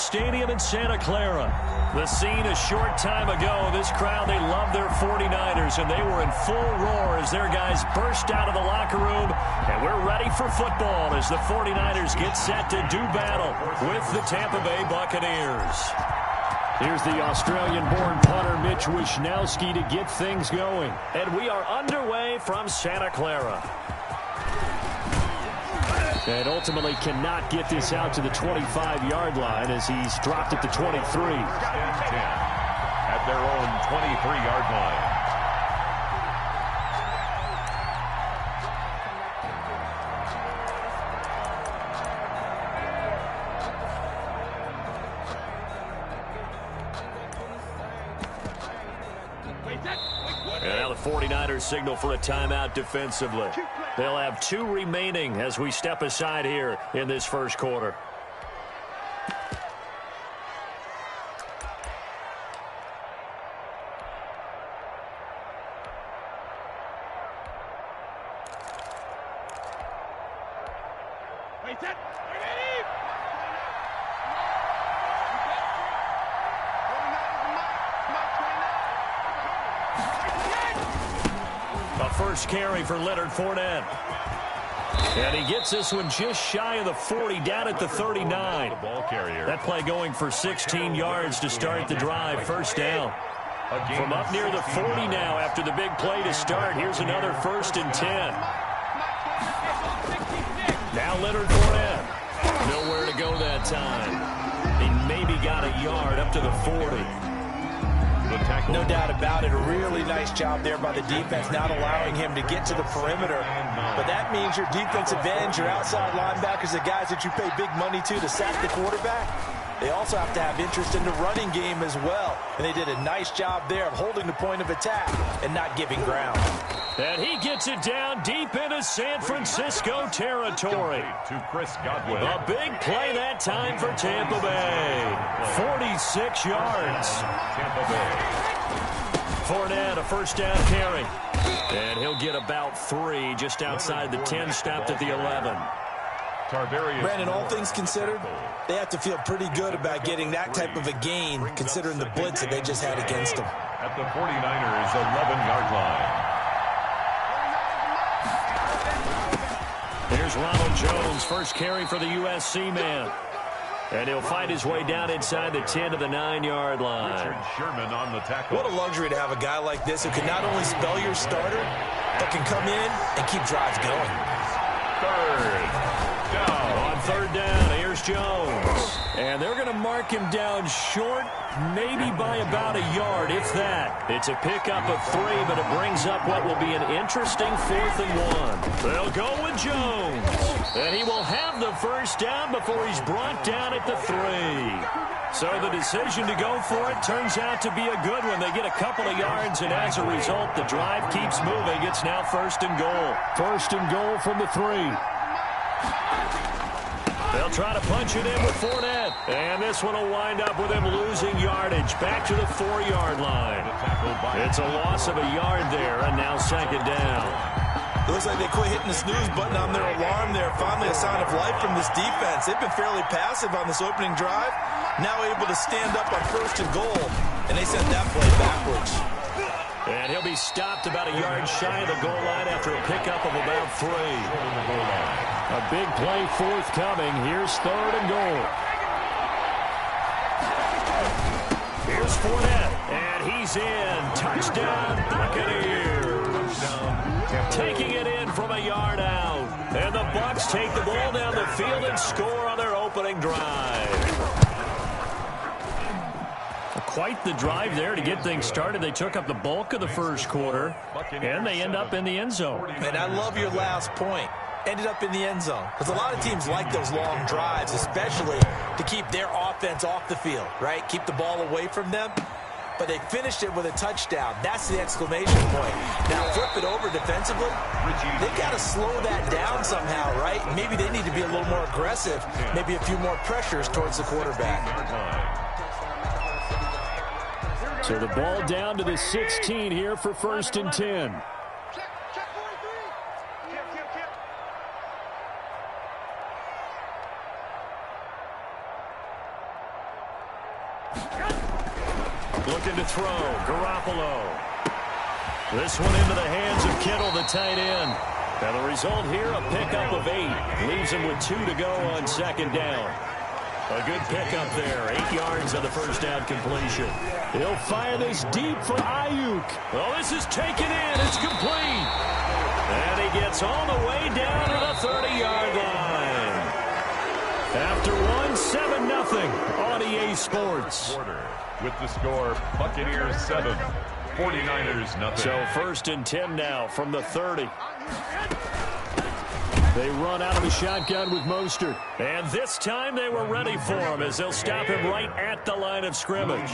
Stadium in Santa Clara. The scene a short time ago. This crowd, they love their 49ers, and they were in full roar as their guys burst out of the locker room. And we're ready for football as the 49ers get set to do battle with the Tampa Bay Buccaneers. Here's the Australian-born punter Mitch Wishnowsky to get things going. And we are underway from Santa Clara. And ultimately cannot get this out to the 25-yard line as he's dropped at the 23. At their own 23-yard line. And now the 49ers signal for a timeout defensively. They'll have 2 remaining as we step aside here in this first quarter. First carry for Leonard Fournette. And he gets this one just shy of the 40, down at the 39. That play going for 16 yards to start the drive. First down. From up near the 40 now after the big play to start. Here's another 1st and 10. Now Leonard Fournette. Nowhere to go that time. He maybe got a yard up to the 40. No doubt about it. A really nice job there by the defense, not allowing him to get to the perimeter. But that means your defensive ends, your outside linebackers, the guys that you pay big money to sack the quarterback, they also have to have interest in the running game as well. And they did a nice job there of holding the point of attack and not giving ground. And he gets it down deep into San Francisco territory. A big play that time for Tampa Bay. 46 yards. Tampa Bay. Fournette, a first down carry. And he'll get about 3 just outside the 10, stopped at the 11. Brandon, all things considered, they have to feel pretty good about getting that type of a gain considering the blitz that they just had against them. At the 49ers' 11-yard line. Here's Ronald Jones, first carry for the USC man. And he'll find his way down inside the 10 to the 9-yard line. Richard Sherman on the tackle. What a luxury to have a guy like this who can not only spell your starter, but can come in and keep drives going. Third down. On third down, here's Jones. And they're going to mark him down short, maybe by about a yard, if that. It's a pickup of 3, but it brings up what will be an interesting 4th and 1. They'll go with Jones. And he will have the first down before he's brought down at the 3. So the decision to go for it turns out to be a good one. They get a couple of yards, and as a result, the drive keeps moving. It's now 1st and goal. 1st and goal from the 3. They'll try to punch it in with Fournette. And this one will wind up with him losing yardage back to the 4-yard line. It's a loss of a yard there, and now 2nd down. It looks like they quit hitting the snooze button on their alarm there. Finally a sign of life from this defense. They've been fairly passive on this opening drive. Now able to stand up on 1st and goal. And they sent that play backwards. And he'll be stopped about a yard shy of the goal line after a pickup of about 3. A big play forthcoming. Here's 3rd and goal. Here's Fournette. And he's in. Touchdown, Buccaneers. Taking it in from a yard out. And the Bucs take the ball down the field and score on their opening drive. Quite the drive there to get things started. They took up the bulk of the first quarter, and they end up in the end zone. And I love your last point. Ended up in the end zone. Because a lot of teams like those long drives, especially to keep their offense off the field, right? Keep the ball away from them. But they finished it with a touchdown. That's the exclamation point. Now flip it over defensively. They've got to slow that down somehow, right? Maybe they need to be a little more aggressive. Maybe a few more pressures towards the quarterback. So the ball down to the 16 here for 1st and 10. Looking to throw. Garoppolo. This one into the hands of Kittle, the tight end. Now the result here, a pickup of 8. Leaves him with 2 to go on second down. A good pickup there. 8 yards on the first down completion. He'll fire this deep for Ayuk. Oh, this is taken in. It's complete. And he gets all the way down to the 30-yard line. After one, 7-0 on EA Sports. With the score, Buccaneers 7, 49ers nothing. So 1st and 10 now from the 30. They run out of the shotgun with Mostert. And this time they were ready for him as they'll stop him right at the line of scrimmage.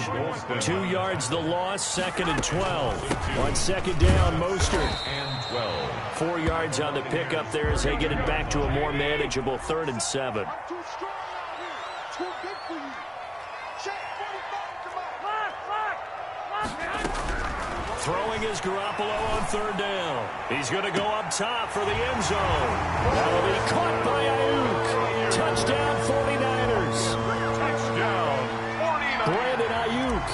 2 yards the loss, 2nd and 12. On second down, Mostert. And 12. 4 yards on the pickup there as they get it back to a more manageable 3rd and 7. Throwing is Garoppolo on 3rd down. He's going to go up top for the end zone. That'll be caught by Ayuk. Touchdown 49ers. Touchdown 49ers. Brandon Ayuk,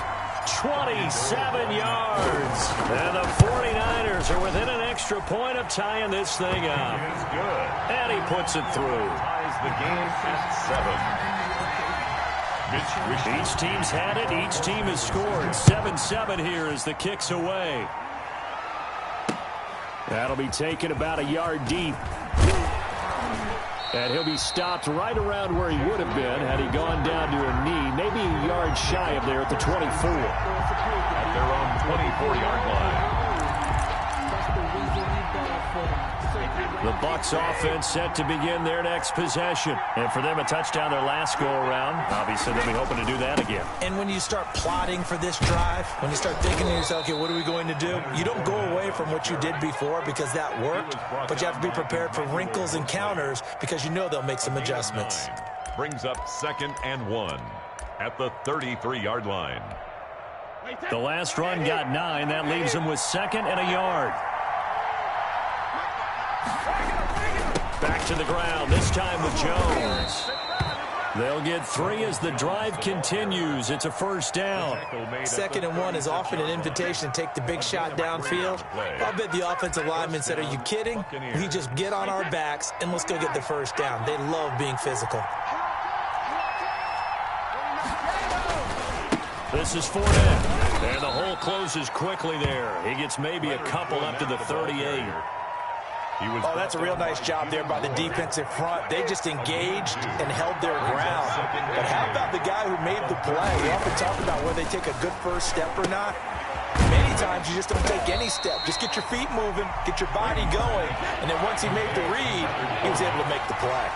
27 yards. And the 49ers are within an extra point of tying this thing up. Is good. And he puts it through. Ties the game at 7. Each team's had it. Each team has scored. 7-7 here as the kick's away. That'll be taken about a yard deep. And he'll be stopped right around where he would have been had he gone down to a knee. Maybe a yard shy of there at the 24. At their own 24-yard line. The Bucs offense set to begin their next possession. And for them, a touchdown their last go-around. Obviously, they'll be hoping to do that again. And when you start plotting for this drive, when you start thinking to yourself, okay, what are we going to do? You don't go away from what you did before because that worked, but you have to be prepared for wrinkles and counters because you know they'll make some adjustments. Brings up 2nd and 1 at the 33-yard line. The last run got 9. That leaves them with 2nd and a yard. Back to the ground, this time with Jones. They'll get 3 as the drive continues. It's a 1st down. 2nd and 1 is often an invitation to take the big shot downfield. I'll bet the offensive lineman said, are you kidding? We just get on our backs and let's go get the 1st down. They love being physical. This is Fournette. And the hole closes quickly there. He gets maybe a couple up to the 38. Oh, that's a real nice job there by the defensive front. They just engaged and held their ground. But how about the guy who made the play? We often talk about whether they take a good first step or not. Many times you just don't take any step. Just get your feet moving, get your body going, and then once he made the read, he was able to make the play.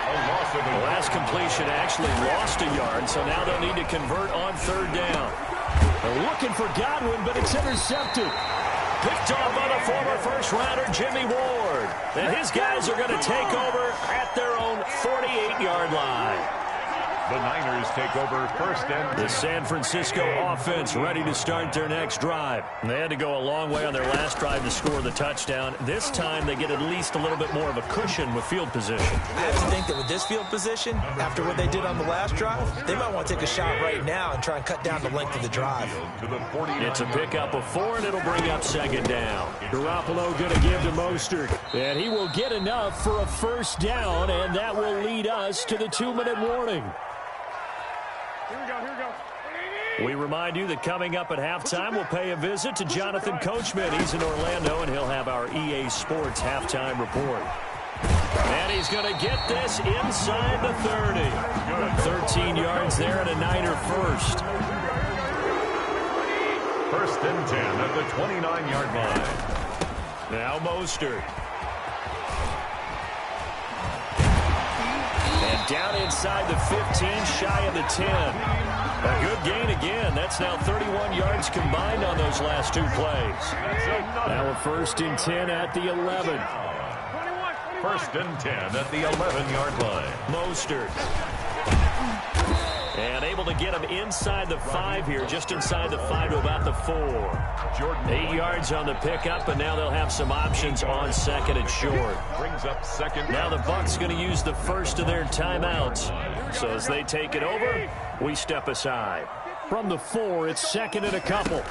The last completion actually lost a yard, so now they'll need to convert on 3rd down. They're looking for Godwin, but it's intercepted. Picked off by the former first-rounder Jimmy Ward. And his guys are going to take over at their own 48-yard line. The Niners take over 1st and 10. The San Francisco offense ready to start their next drive. They had to go a long way on their last drive to score the touchdown. This time they get at least a little bit more of a cushion with field position. I have to think that with this field position, after what they did on the last drive, they might want to take a shot right now and try and cut down the length of the drive. It's a pickup of 4, and it'll bring up 2nd down. Garoppolo going to give to Mostert. And he will get enough for a 1st down, and that will lead us to the 2-minute warning. We remind you that coming up at halftime, we'll pay a visit to Jonathan Coachman. He's in Orlando, and he'll have our EA Sports halftime report. And he's going to get this inside the 30. 13 yards there and a Niner first. 1st and 10 at the 29-yard line. Now Mostert. And down inside the 15, shy of the 10. A good gain again. That's now 31 yards combined on those last 2 plays. Now a 1st and 10 at the 11. 1st and 10 at the 11-yard line. Mostert. And able to get him inside the 5 here, just inside the 5 to about the 4. 8 yards on the pickup, and now they'll have some options on 2nd and short. Brings up 2nd. Now the Bucs going to use the first of their timeouts. So as they take it over, we step aside. From the 4, it's second and a couple.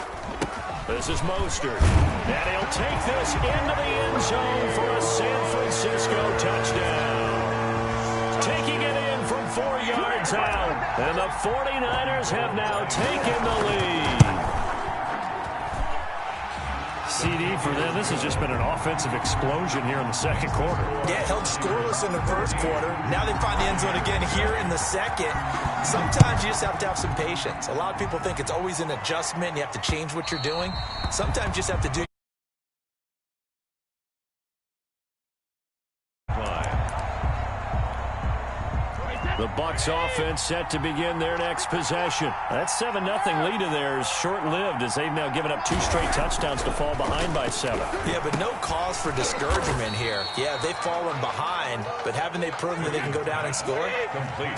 This is Mostert. And he'll take this into the end zone for a San Francisco touchdown. Taking it in from 4 yards out. And the 49ers have now taken the lead. CD for them. This has just been an offensive explosion here in the second quarter. Yeah, held scoreless in the first quarter. Now they find the end zone again here in the second. Sometimes you just have to have some patience. A lot of people think it's always an adjustment. You have to change what you're doing. Sometimes you just have to do. The Bucs offense set to begin their next possession. That 7-0 lead of theirs short-lived as they've now given up 2 straight touchdowns to fall behind by 7. Yeah, but no cause for discouragement here. Yeah, they've fallen behind, but haven't they proven that they can go down and score?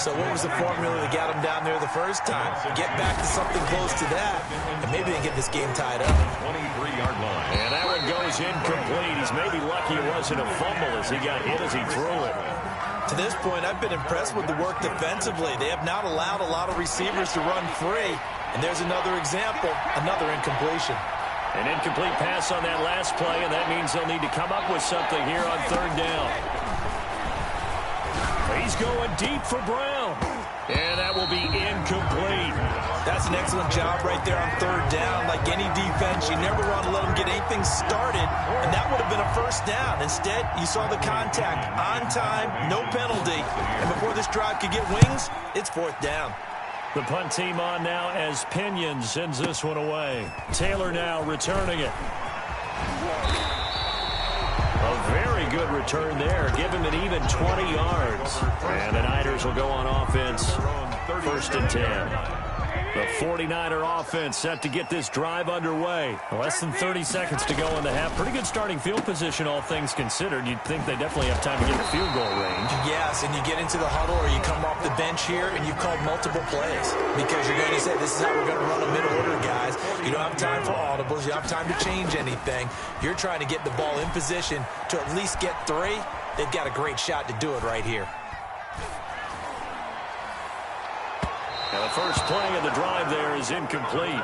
So what was the formula that got them down there the first time? Get back to something close to that, and maybe they get this game tied up. 23-yard line. And that one goes incomplete. He's maybe lucky it wasn't a fumble as he got hit as he threw it. To this point, I've been impressed with the work defensively. They have not allowed a lot of receivers to run free. And there's another example, another incompletion. An incomplete pass on that last play, and that means they'll need to come up with something here on 3rd down. He's going deep for Brown. And that will be incomplete. That's an excellent job right there on 3rd down. Like any defense, you never want to let them get anything started, and that would have been a first down. Instead, you saw the contact on time, no penalty, and before this drive could get wings, it's 4th down. The punt team on now as Pinion sends this one away. Taylor now returning it. A very good return there. Give him an even 20 yards. And the Niners will go on offense. 1st and 10. The 49er offense set to get this drive underway. Less than 30 seconds to go in the half. Pretty good starting field position, all things considered. You'd think they definitely have time to get the field goal range. Yes, and you get into the huddle or you come off the bench here and you've called multiple plays because you're going to say, this is how we're going to run a mid-order, guys. You don't have time for audibles. You don't have time to change anything. You're trying to get the ball in position to at least get 3. They've got a great shot to do it right here. Now the first play of the drive there is incomplete.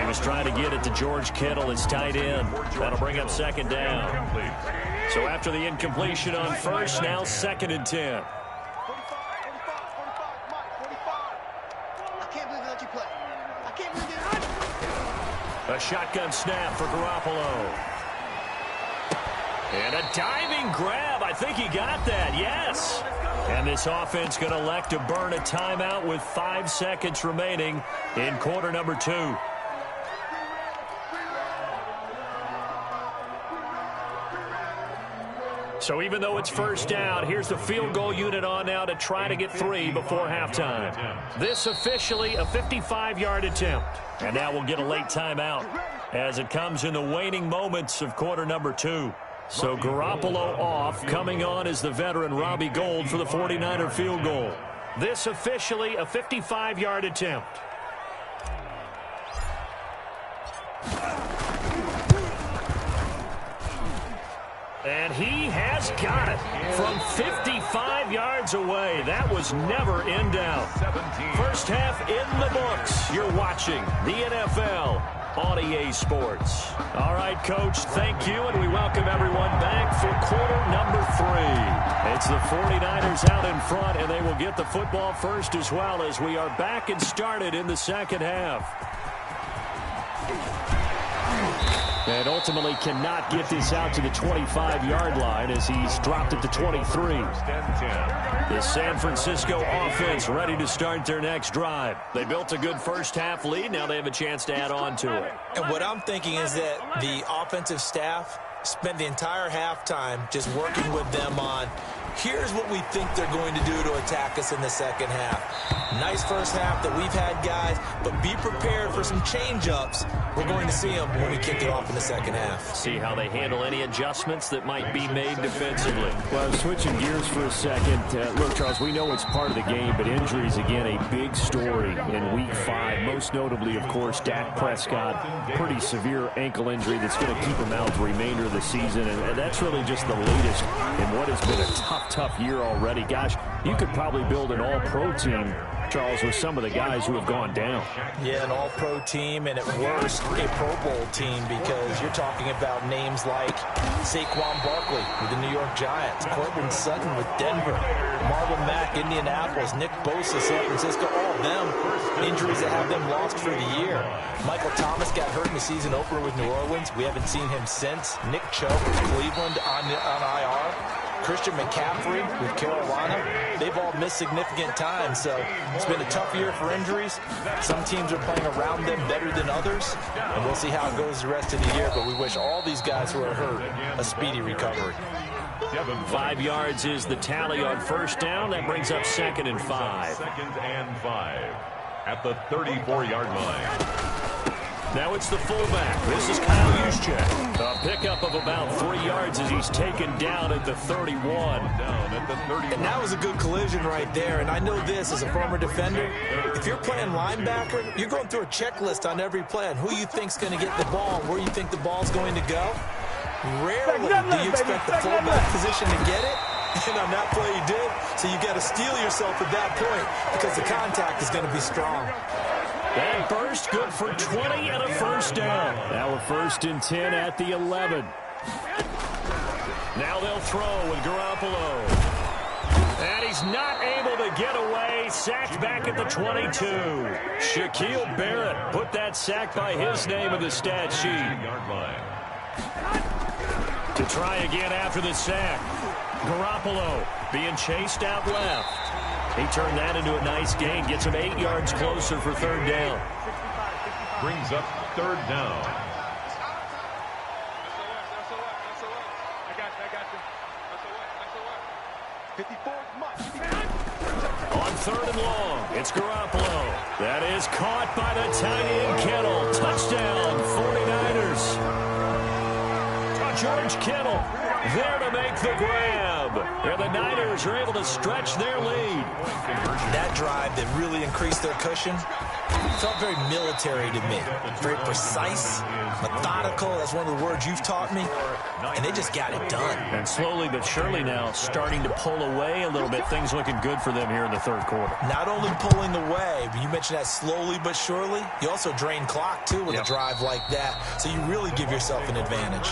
He was trying to get it to George Kittle, his tight end. That'll bring up 2nd down. So after the incompletion on 1st, now 2nd and 10. A shotgun snap for Garoppolo. And a diving grab. I think he got that. Yes. And this offense going to elect to burn a timeout with 5 seconds remaining in quarter number 2. So even though it's 1st down, here's the field goal unit on now to try to get 3 before halftime. This officially a 55-yard attempt. And now we'll get a late timeout as it comes in the waning moments of quarter number 2. So Garoppolo off. Coming on is the veteran Robbie Gould for the 49er field goal. This officially a 55-yard attempt. And he has got it from 55 yards away. That was never in doubt. First half in the books. You're watching the NFL on EA Sports. All right, Coach, thank you, and we welcome everyone back for quarter number 3. It's the 49ers out in front, and they will get the football first as well as we are back and started in the second half. And ultimately cannot get this out to the 25-yard line as he's dropped it to 23. The San Francisco offense ready to start their next drive. They built a good first half lead. Now they have a chance to add on to it. And what I'm thinking is that the offensive staff spent the entire halftime just working with them on, here's what we think they're going to do to attack us in the second half. Nice first half that we've had, guys, but be prepared for some change-ups. We're going to see them when we kick it off in the second half. See how they handle any adjustments that might be made defensively. Well, switching gears for a second. Look, Charles, we know it's part of the game, but injuries, again, a big story in Week 5. Most notably, of course, Dak Prescott. Pretty severe ankle injury that's going to keep him out the remainder of the season, and that's really just the latest in what has been a tough year already. Gosh, you could probably build an all-pro team Charles, with some of the guys who have gone down. Yeah, an all-pro team, and at worst, a Pro Bowl team, because you're talking about names like Saquon Barkley with the New York Giants, Courtland Sutton with Denver, Marlon Mack, Indianapolis, Nick Bosa, San Francisco, all of them injuries that have them lost for the year. Michael Thomas got hurt in the season opener with New Orleans. We haven't seen him since. Nick Chubb with Cleveland on IR. Christian McCaffrey with Carolina. They've all missed significant time, so it's been a tough year for injuries. Some teams are playing around them better than others, and we'll see how it goes the rest of the year, but we wish all these guys who are hurt a speedy recovery. 5 yards is the tally on first down. That brings up 2nd and 5. 2nd and 5 at the 34-yard line. Now it's the fullback. This is Kyle Juszczyk. A pickup of about 3 yards as he's taken down at the 31. And that was a good collision right there. And I know this as a former defender. If you're playing linebacker, you're going through a checklist on every play on who you think's going to get the ball and where you think the ball's going to go. Rarely do you expect the fullback position to get it. And on that play he did. So you got to steel yourself at that point because the contact is going to be strong. That burst good for 20 and a first down. Now a 1st and 10 at the 11. Now they'll throw with Garoppolo. And he's not able to get away. Sacked back at the 22. Shaquille Barrett put that sack by his name in the stat sheet. To try again after the sack. Garoppolo being chased out left. He turned that into a nice gain. Gets him 8 yards closer for 3rd down. Brings up 3rd down. On 3rd and long, it's Garoppolo. That is caught by the tight end Kittle. Touchdown, 49ers. George Kittle there to make the grab. And the Niners are able to stretch their lead. That drive that really increased their cushion felt very military to me. Very precise, methodical. That's one of the words you've taught me. And they just got it done. And slowly but surely now starting to pull away a little bit. Things looking good for them here in the 3rd quarter. Not only pulling away, but you mentioned that slowly but surely. You also drain clock, too, with a drive like that. So you really give yourself an advantage.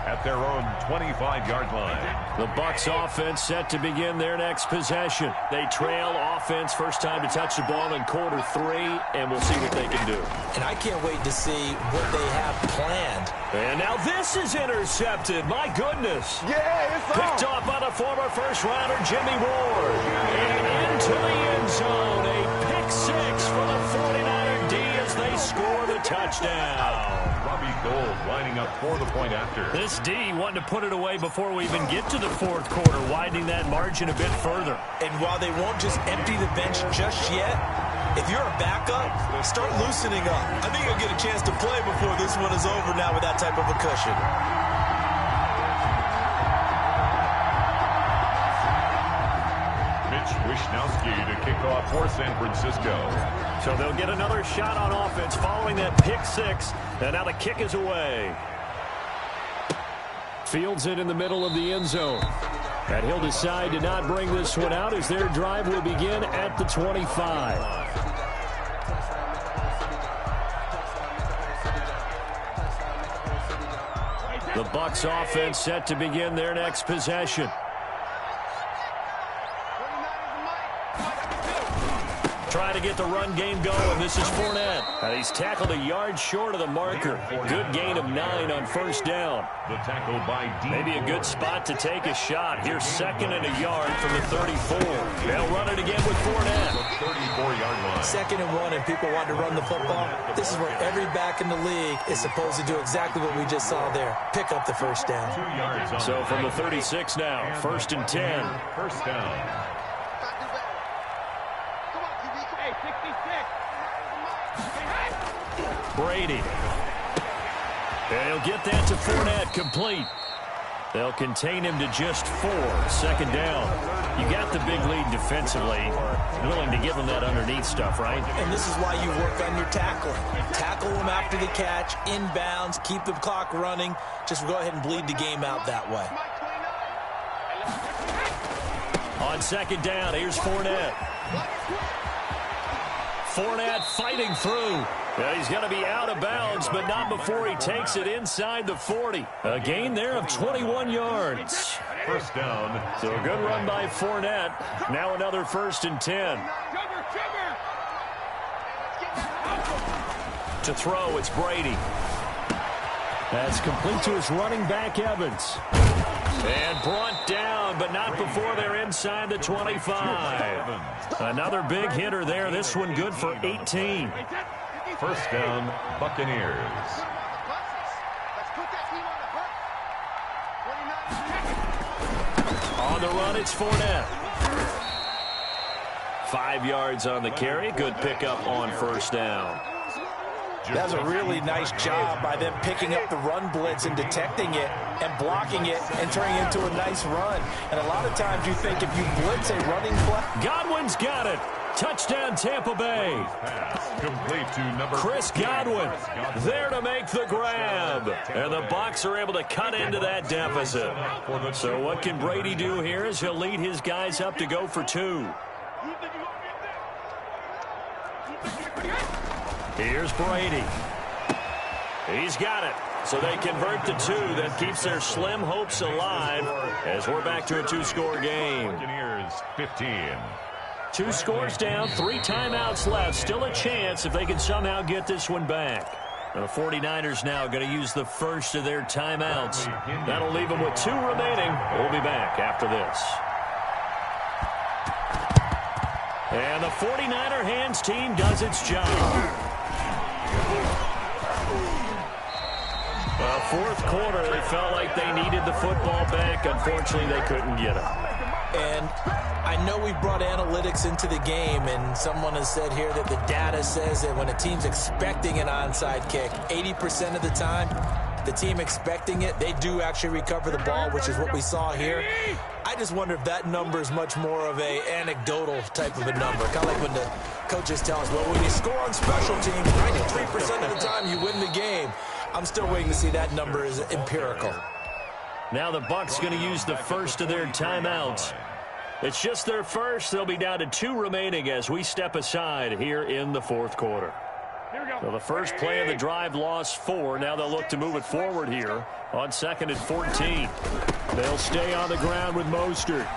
At their own 25-yard line. The Bucs offense set to begin their next possession. They trail offense first time to touch the ball in quarter 3, and we'll see what they can do. And I can't wait to see what they have planned. And now this is intercepted. My goodness. Yeah, it's Picked off by the former first-rounder Jimmy Ward. And into the end zone. A pick 6 for the 49er D as they score the touchdown. Gold lining up for the point after. This D wanted to put it away before we even get to the 4th quarter, widening that margin a bit further. And while they won't just empty the bench just yet, if you're a backup, start loosening up. I think you'll get a chance to play before this one is over now with that type of a cushion. Wishnowski to kick off for San Francisco. So they'll get another shot on offense following that pick 6. And now the kick is away. Fields it in the middle of the end zone. And he'll decide to not bring this one out as their drive will begin at the 25. The Bucs offense set to begin their next possession. Trying to get the run game going. This is Fournette. And he's tackled a yard short of the marker. Good gain of 9 on first down. The tackle by D. Maybe a good spot to take a shot. Here's 2nd and a yard from the 34. They'll run it again with Fournette. The 34-yard line. 2nd and 1 and people want to run the football. This is where every back in the league is supposed to do exactly what we just saw there. Pick up the first down. 2 yards on. So from the 36 now, 1st and 10. First down. Brady. And he'll get that to Fournette complete. They'll contain him to just 4. 2nd down. You got the big lead defensively. Willing to give him that underneath stuff, right? And this is why you work on your tackling. Tackle him after the catch, inbounds, keep the clock running. Just go ahead and bleed the game out that way. On 2nd down, here's Fournette. Fournette fighting through. Yeah, he's going to be out of bounds, but not before he takes it inside the 40. A gain there of 21 yards. First down. So a good run by Fournette. Now another 1st and 10. To throw, it's Brady. That's complete to his running back, Evans. And brought down, but not before they're inside the 25. Another big hitter there. This one good for 18. First down, Buccaneers. On the run, it's Fournette. 5 yards on the carry. Good pickup on first down. That's a really nice job by them picking up the run blitz and detecting it and blocking it and turning it into a nice run. And a lot of times you think if you blitz a running play. Godwin's got it. Touchdown, Tampa Bay. Complete to number Chris Godwin there to make the grab. And the Bucs are able to cut into that deficit. So what can Brady do here is he'll lead his guys up to go for 2. Here's Brady. He's got it. So they convert the 2. That keeps their slim hopes alive as we're back to a 2-score game. Buccaneers 15. 2 scores down, 3 timeouts left. Still a chance if they can somehow get this one back. The 49ers now going to use the first of their timeouts. That'll leave them with 2 remaining. We'll be back after this. And the 49er hands team does its job. Well, 4th quarter, they felt like they needed the football back. Unfortunately, they couldn't get it. And I know we brought analytics into the game, and someone has said here that the data says that when a team's expecting an onside kick, 80% of the time, the team expecting it, they do actually recover the ball, which is what we saw here. I just wonder if that number is much more of a anecdotal type of a number. Kind of like when the coaches tell us, well, when you score on special teams, 93% of the time you win the game. I'm still waiting to see that number is empirical. Now the Bucs going to use the first of their timeouts. It's just their first. They'll be down to 2 remaining as we step aside here in the 4th quarter. So the first play of the drive lost 4. Now they'll look to move it forward here on 2nd and 14. They'll stay on the ground with Mostert.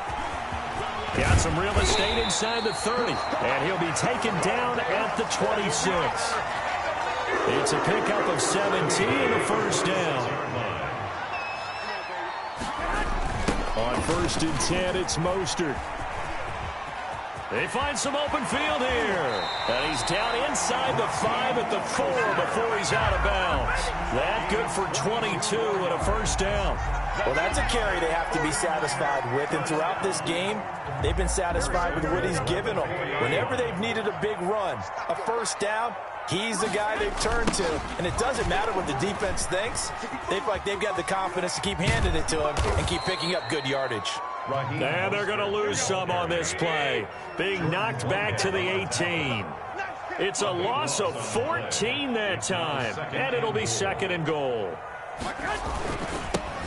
Got some real estate inside the 30. And he'll be taken down at the 26. It's a pickup of 17 and a first down. On 1st and 10, it's Mostert. They find some open field here. And he's down inside the 5 at the 4 before he's out of bounds. That good for 22 and a first down. Well, that's a carry they have to be satisfied with. And throughout this game, they've been satisfied with what he's given them. Whenever they've needed a big run, a first down, he's the guy they've turned to. And it doesn't matter what the defense thinks. They feel like they've got the confidence to keep handing it to him and keep picking up good yardage. And they're going to lose some on this play. Being knocked back to the 18. It's a loss of 14 that time. And it'll be 2nd and goal.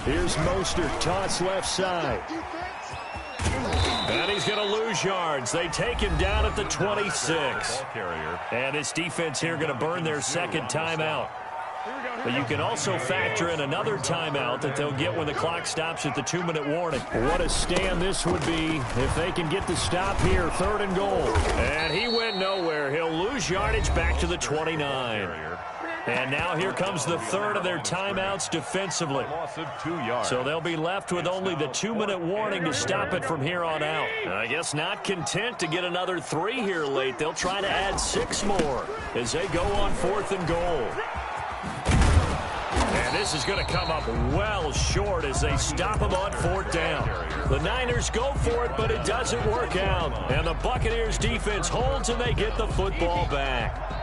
Here's Mostert, toss left side. And he's going to lose yards. They take him down at the 26. And this defense here going to burn their 2nd timeout. But you can also factor in another timeout that they'll get when the clock stops at the 2-minute warning. What a stand this would be if they can get the stop here. 3rd and goal. And he went nowhere. He'll lose yardage back to the 29. And now here comes the 3rd of their timeouts defensively. So they'll be left with only the 2-minute warning to stop it from here on out. I guess not content to get another 3 here late. They'll try to add 6 more as they go on 4th and goal. And this is going to come up well short as they stop him on 4th down. The Niners go for it, but it doesn't work out. And the Buccaneers defense holds and they get the football back.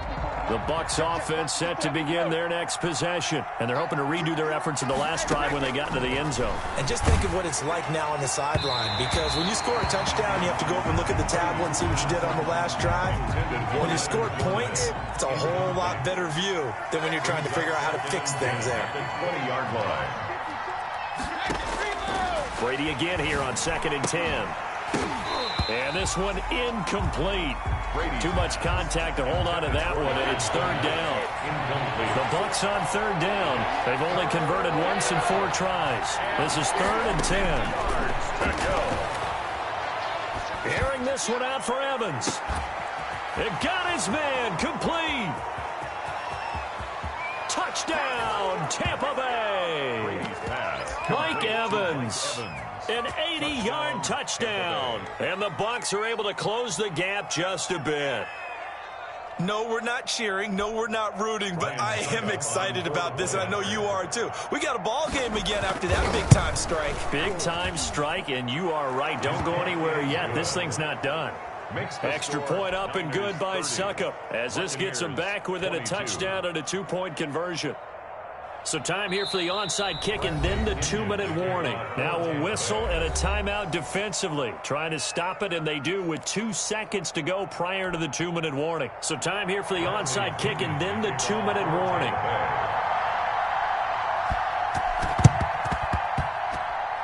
The Bucs offense set to begin their next possession. And they're hoping to redo their efforts in the last drive when they got into the end zone. And just think of what it's like now on the sideline. Because when you score a touchdown, you have to go up and look at the tablet and see what you did on the last drive. When you score points, it's a whole lot better view than when you're trying to figure out how to fix things there. 20-yard line. Brady again here on 2nd and 10. And this one incomplete. Too much contact to hold on to that one, and it's third down. The Bucs on third down. They've only converted once in 4 tries. This is 3rd and 10. Airing this one out for Evans. It got his man complete. Touchdown, Tampa Bay. Mike Evans. An 80-yard touchdown. And the Bucs are able to close the gap just a bit. No, we're not cheering. No, we're not rooting. But I am excited about this, and I know you are too. We got a ball game again after that big-time strike. Big-time strike, and you are right. Don't go anywhere yet. This thing's not done. Extra point up and good by Suckup, as this gets them back within a touchdown and a 2-point conversion. So time here for the onside kick and then the 2-minute warning. Now a whistle and a timeout defensively. Trying to stop it, and they do with 2 seconds to go prior to the 2-minute warning. So time here for the onside kick and then the 2-minute warning.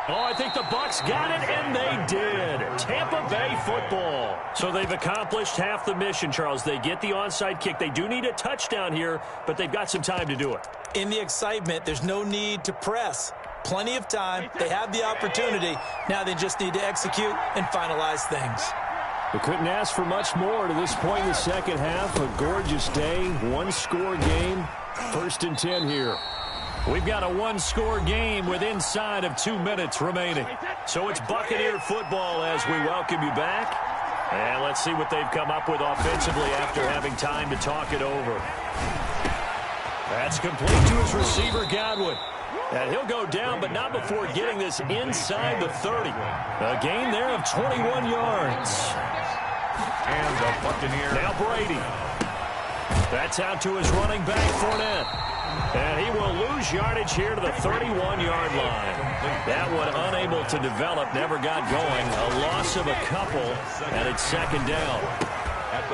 Oh, I think the Bucs got it, and they did. Tampa Bay football. So they've accomplished half the mission, Charles. They get the onside kick. They do need a touchdown here, but they've got some time to do it. In the excitement, there's no need to press. Plenty of time. They have the opportunity. Now they just need to execute and finalize things. They couldn't ask for much more to this point in the second half. A gorgeous day, 1-score game. 1st and 10 here. We've got a 1-score game with inside of 2 minutes remaining. So it's Buccaneer football as we welcome you back. And let's see what they've come up with offensively after having time to talk it over. That's complete to his receiver, Godwin. And he'll go down, but not before getting this inside the 30. A gain there of 21 yards. And the Buccaneers. Now Brady. That's out to his running back, Fournette. And he will lose yardage here to the 31-yard line. That one unable to develop, never got going. A loss of a couple, and it's 2nd down.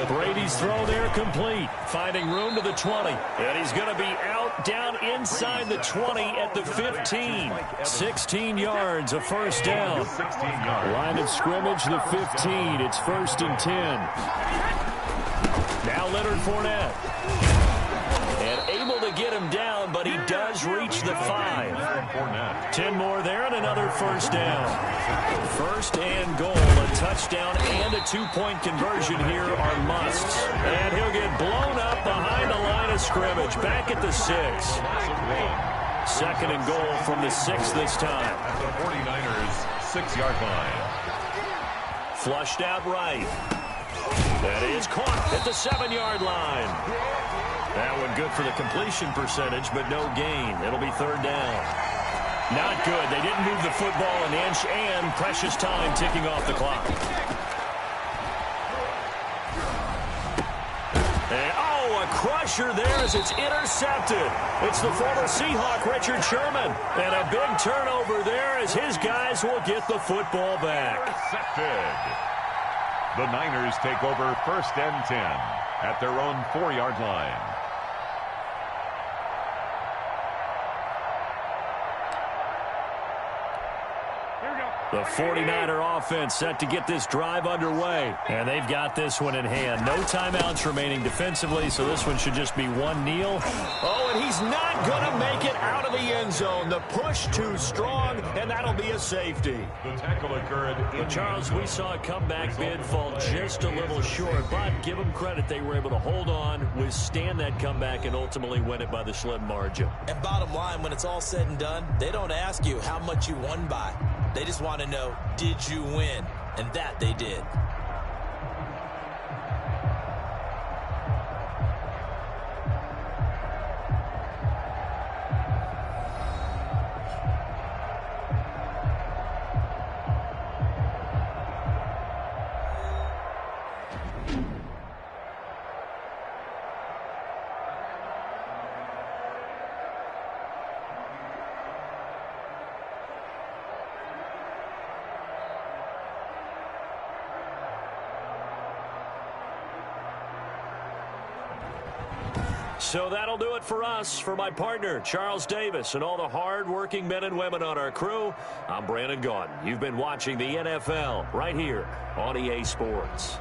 Brady's throw there complete, finding room to the 20. And he's going to be out down inside the 20 at the 15. 16 yards, a 1st down. Line of scrimmage, the 15. It's 1st and 10. Now Leonard Fournette. And able to get him down, but he does reach the 5. 10 more there and another 1st down. 1st and goal, a touchdown and a 2-point conversion here are musts. And he'll get blown up behind the line of scrimmage, back at the 6. 2nd and goal from the 6 this time. At the 49ers' 6-yard line. Flushed out right. That is caught at the 7-yard line. That one good for the completion percentage, but no gain. It'll be 3rd down. Not good. They didn't move the football an inch, and precious time ticking off the clock. And, oh, a crusher there as it's intercepted. It's the former Seahawk, Richard Sherman. And a big turnover there as his guys will get the football back. Intercepted. The Niners take over 1st and 10 at their own 4-yard line. The 49er offense set to get this drive underway. And they've got this one in hand. No timeouts remaining defensively, so this one should just be one kneel. Oh, and he's not going to make it out of the end zone. The push too strong, and that'll be a safety. The tackle occurred in Charles, we saw a comeback bid fall just a little short, but give them credit. They were able to hold on, withstand that comeback, and ultimately win it by the slim margin. And bottom line, when it's all said and done, they don't ask you how much you won by. They just want to know, did you win? And that they did. So that'll do it for us. For my partner, Charles Davis, and all the hard-working men and women on our crew, I'm Brandon Gaudin. You've been watching the NFL right here on EA Sports.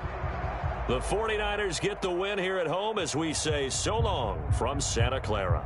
The 49ers get the win here at home as we say so long from Santa Clara.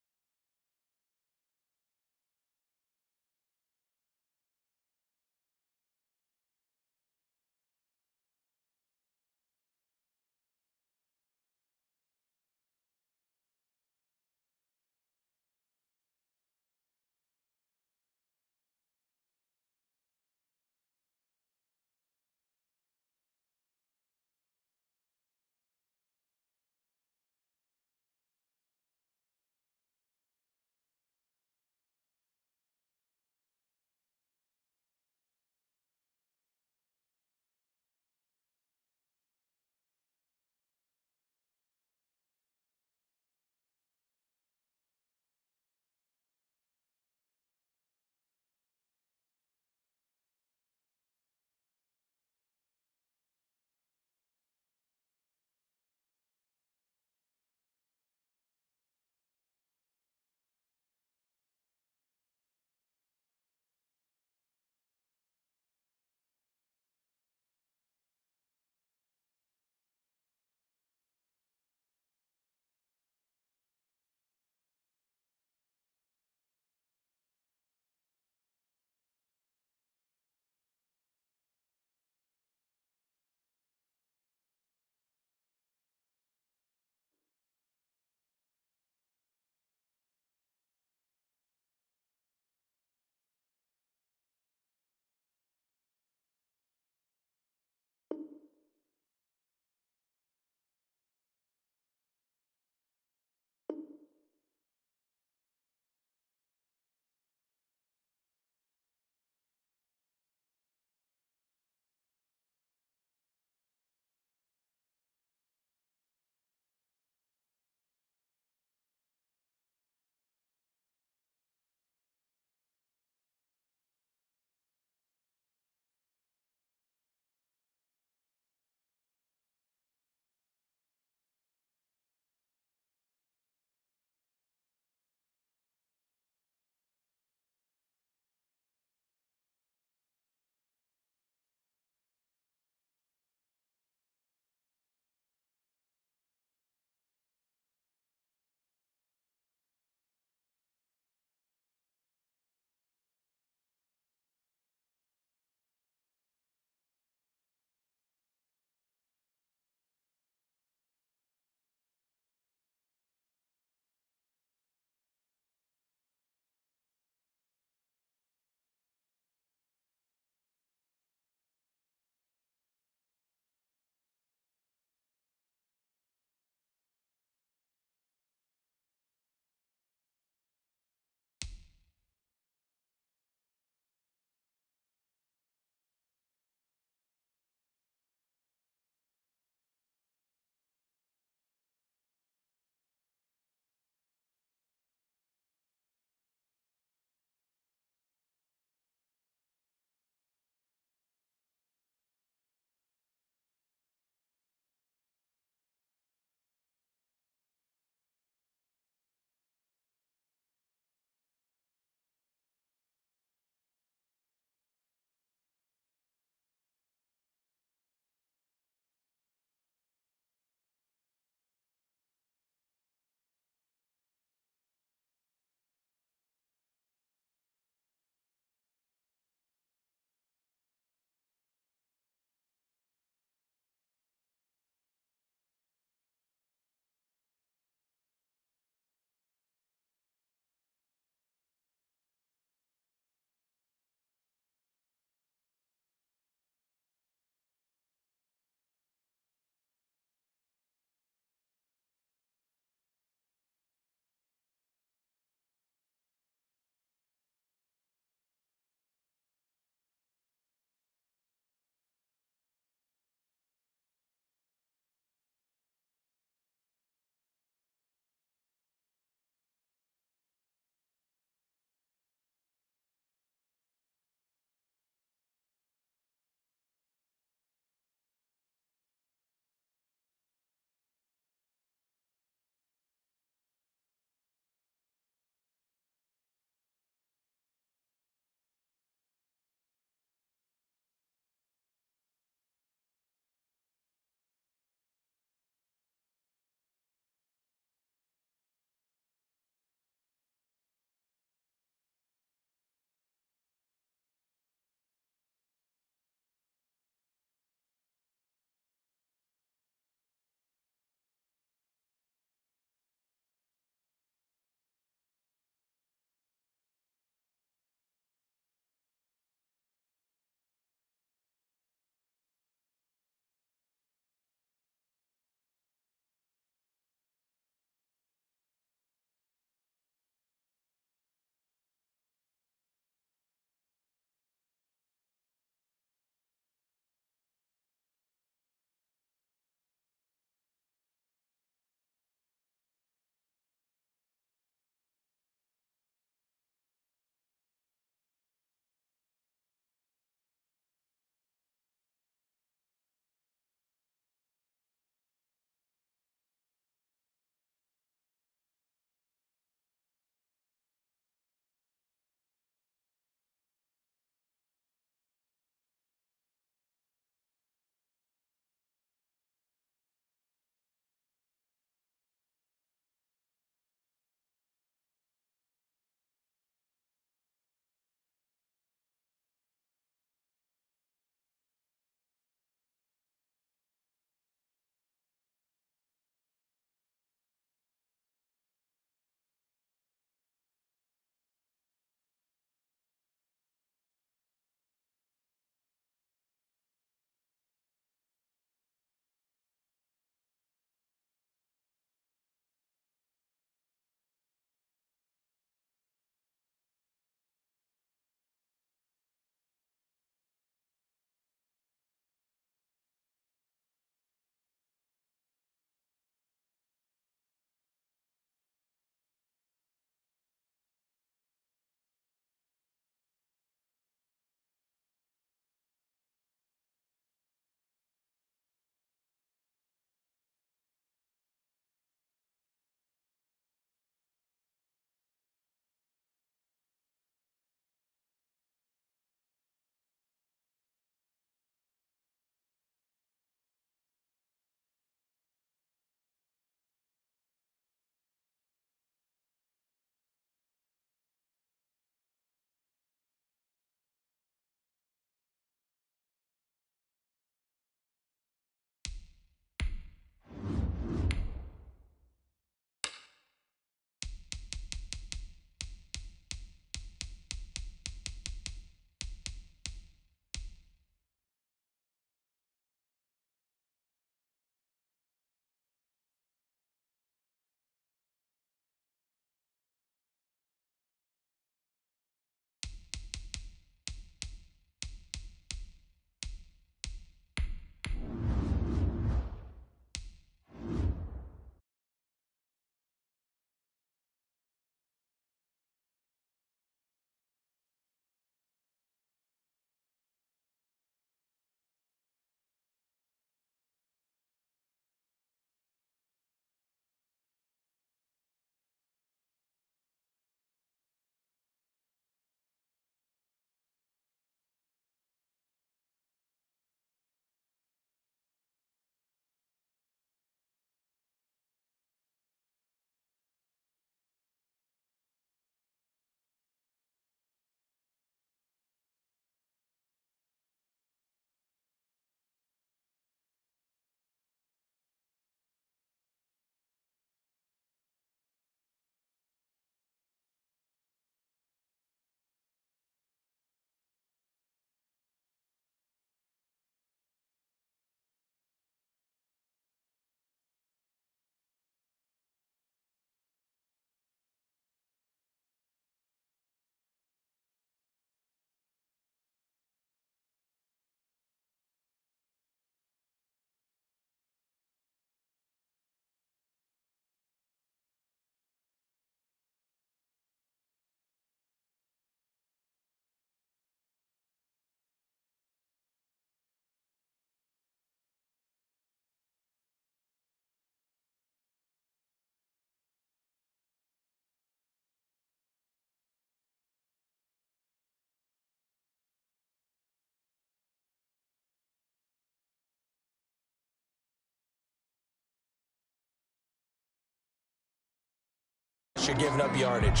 worse, you're giving up yardage.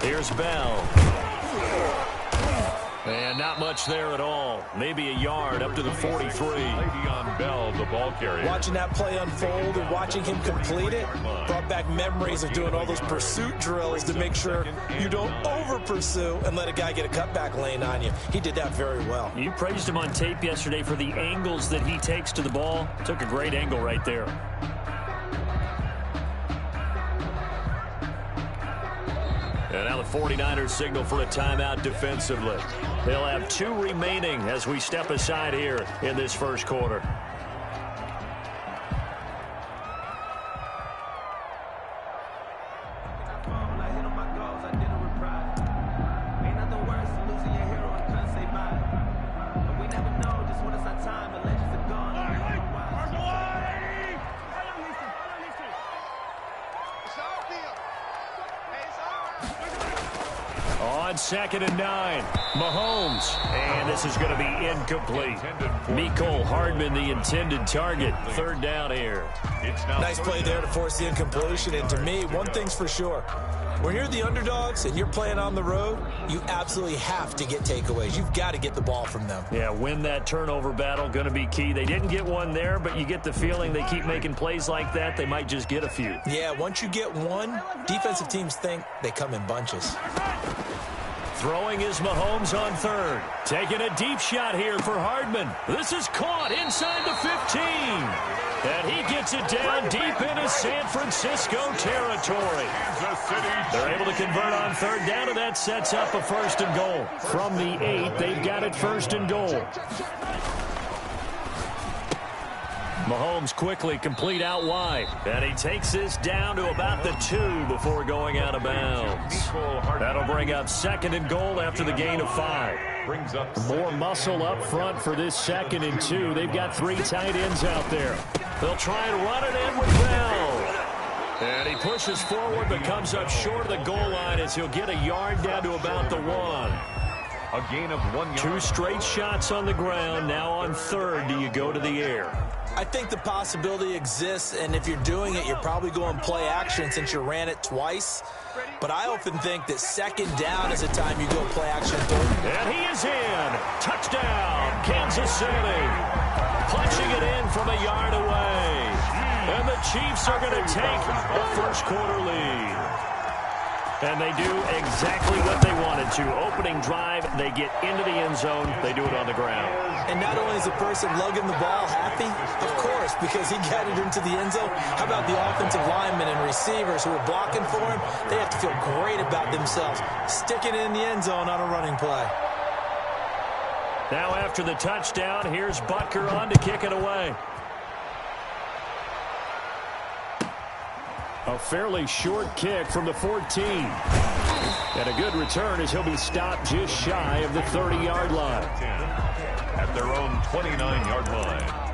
Here's Bell. And not much there at all. Maybe a yard up to the 43. Le'Veon Bell, the ball carrier. Watching that play unfold and watching him complete it brought back memories of doing all those pursuit drills to make sure you don't over-pursue and let a guy get a cutback lane on you. He did that very well. You praised him on tape yesterday for the angles that he takes to the ball. Took a great angle right there. And now the 49ers signal for a timeout defensively. They'll have 2 remaining as we step aside here in this first quarter. On 2nd and 9, Mahomes, and this is going to be incomplete. Mecole Hardman, the intended target. 3rd down here. Nice play there to force the incompletion, and to me, one thing's for sure. When you're the underdogs and you're playing on the road, you absolutely have to get takeaways. You've got to get the ball from them. Yeah, win that turnover battle, going to be key. They didn't get one there, but you get the feeling they keep making plays like that, they might just get a few. Yeah, once you get one, defensive teams think they come in bunches. Throwing is Mahomes on 3rd. Taking a deep shot here for Hardman. This is caught inside the 15. And he gets it down deep into San Francisco territory. They're able to convert on 3rd down, and that sets up a 1st and goal. From the 8, they've got it 1st and goal. Mahomes quickly complete out wide. And he takes this down to about the 2 before going out of bounds. That'll bring up 2nd and goal after the gain of 5. More muscle up front for this 2nd and 2. They've got 3 tight ends out there. They'll try and run it in with Bell. And he pushes forward but comes up short of the goal line as he'll get a yard down to about the 1. A gain of 1 yard. 2 straight shots on the ground. Now on 3rd, do you go to the air? I think the possibility exists, and if you're doing it, you're probably going play action since you ran it twice. But I often think that 2nd down is the time you go play action 3rd. And he is in. Touchdown, Kansas City. Punching it in from a yard away. And the Chiefs are going to take a first quarter lead. And they do exactly what they wanted to. Opening drive, they get into the end zone. They do it on the ground. And not only is the person lugging the ball happy, of course, because he got it into the end zone. How about the offensive linemen and receivers who are blocking for him? They have to feel great about themselves, sticking it in the end zone on a running play. Now after the touchdown, here's Butker on to kick it away. A fairly short kick from the 14. And a good return as he'll be stopped just shy of the 30-yard line. At their own 29-yard line.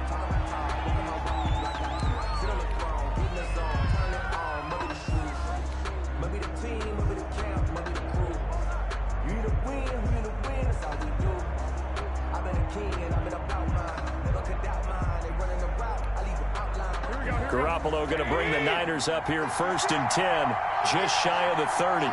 Garoppolo going to bring the Niners up here 1st and 10, just shy of the 30.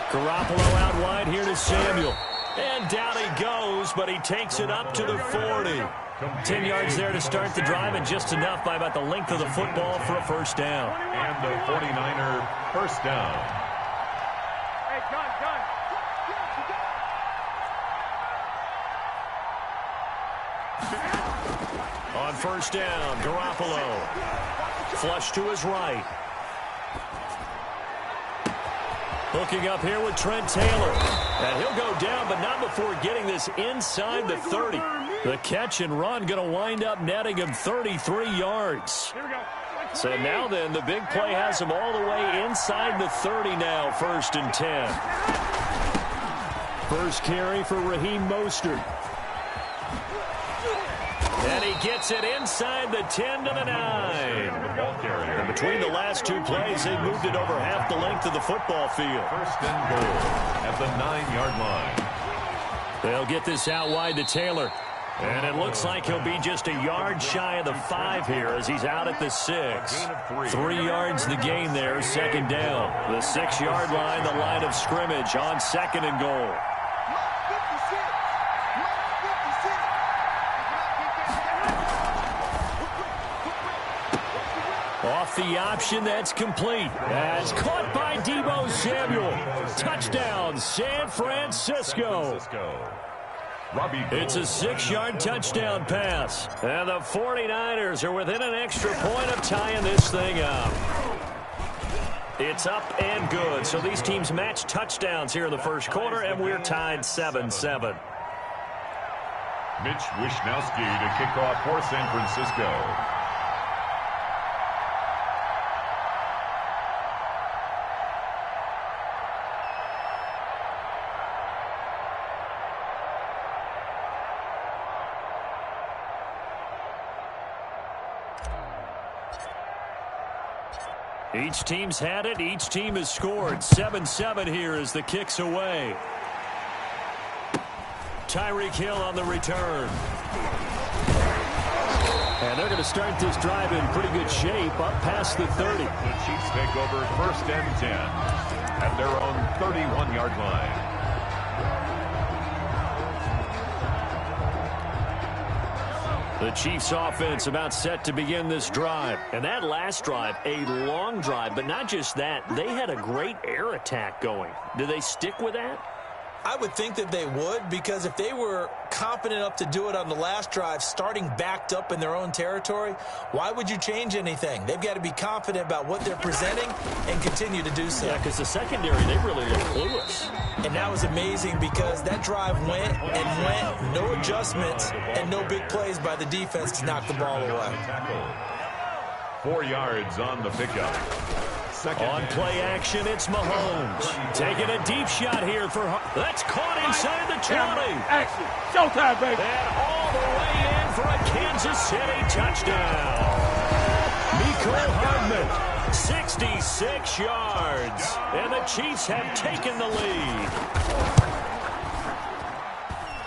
Garoppolo out wide here to Samuel. And down he goes, but he takes it up to the 40. 10 yards there to start the drive, and just enough by about the length of the football for a 1st down. And the 49er 1st down. On 1st down, Garoppolo. Flush to his right. Hooking up here with Trent Taylor. And he'll go down, but not before getting this inside the 30. The catch and run going to wind up netting him 33 yards. So now then, the big play has him all the way inside the 30 now, 1st and 10. First carry for Raheem Mostert. And he gets it inside the 10 to the 9. And between the last two plays, they moved it over half the length of the football field. First and goal at the 9-yard line. They'll get this out wide to Taylor. And it looks like he'll be just a yard shy of the 5 here as he's out at the 6. 3 yards the gain there, second down. The 6-yard line, the line of scrimmage on second and goal. Off the option, that's complete. That's caught by Deebo Samuel. Touchdown, San Francisco. It's a 6-yard touchdown pass. And the 49ers are within an extra point of tying this thing up. It's up and good. So these teams match touchdowns here in the first quarter, and we're tied 7-7. Mitch Wishnowsky to kick off for San Francisco. Each team's had it. Each team has scored. 7-7 here as the kick's away. Tyreek Hill on the return. And they're going to start this drive in pretty good shape up past the 30. The Chiefs take over first and 10 at their own 31-yard line. The Chiefs offense about set to begin this drive. And that last drive, a long drive, but not just that. They had a great air attack going. Do they stick with that? I would think that they would, because if they were confident enough to do it on the last drive, starting backed up in their own territory, why would you change anything? They've got to be confident about what they're presenting and continue to do so. Yeah, because the secondary, they really look clueless. And that was amazing because that drive went and went, no adjustments and no big plays by the defense to knock the ball away. 4 yards on the pickup. On play action, it's Mahomes. Taking a deep shot here for... That's caught inside the 20. Action. Showtime, baby. And all the way in for a Kansas City touchdown. Mecole Hardman, 66 yards. And the Chiefs have taken the lead.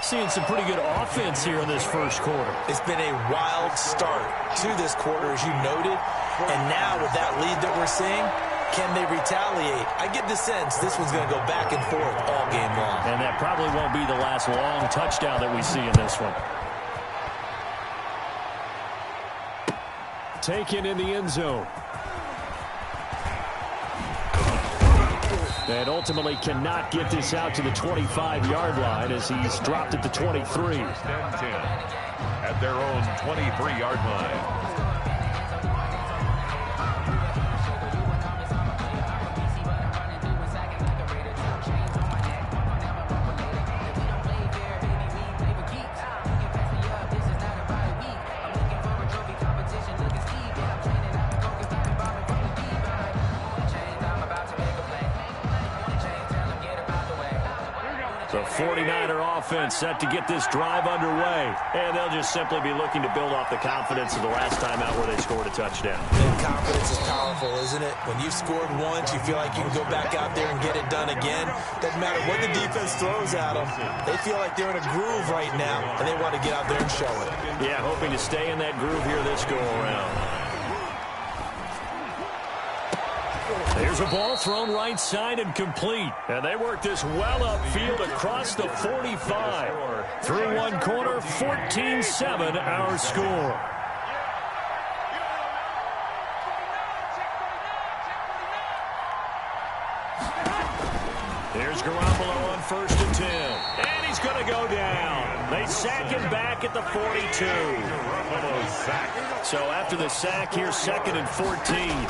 Seeing some pretty good offense here in this first quarter. It's been a wild start to this quarter, as you noted. And now with that lead that we're seeing, can they retaliate? I get the sense this one's going to go back and forth all game long. And that probably won't be the last long touchdown that we see in this one. Taken in the end zone. And ultimately cannot get this out to the 25-yard line as he's dropped at the 23. First and 10 at their own 23-yard line. The 49er offense set to get this drive underway. And they'll just simply be looking to build off the confidence of the last time out where they scored a touchdown. And confidence is powerful, isn't it? When you've scored once, you feel like you can go back out there and get it done again. Doesn't matter what the defense throws at them. They feel like they're in a groove right now, and they want to get out there and show it. Yeah, hoping to stay in that groove here this go-around. There's a ball thrown right side and complete. And they work this well upfield across the 45. Through one quarter, 14-7 our score. Here's Garoppolo on first and 10. And he's going to go down. They sack him back at the 42. So after the sack, here's second and 14.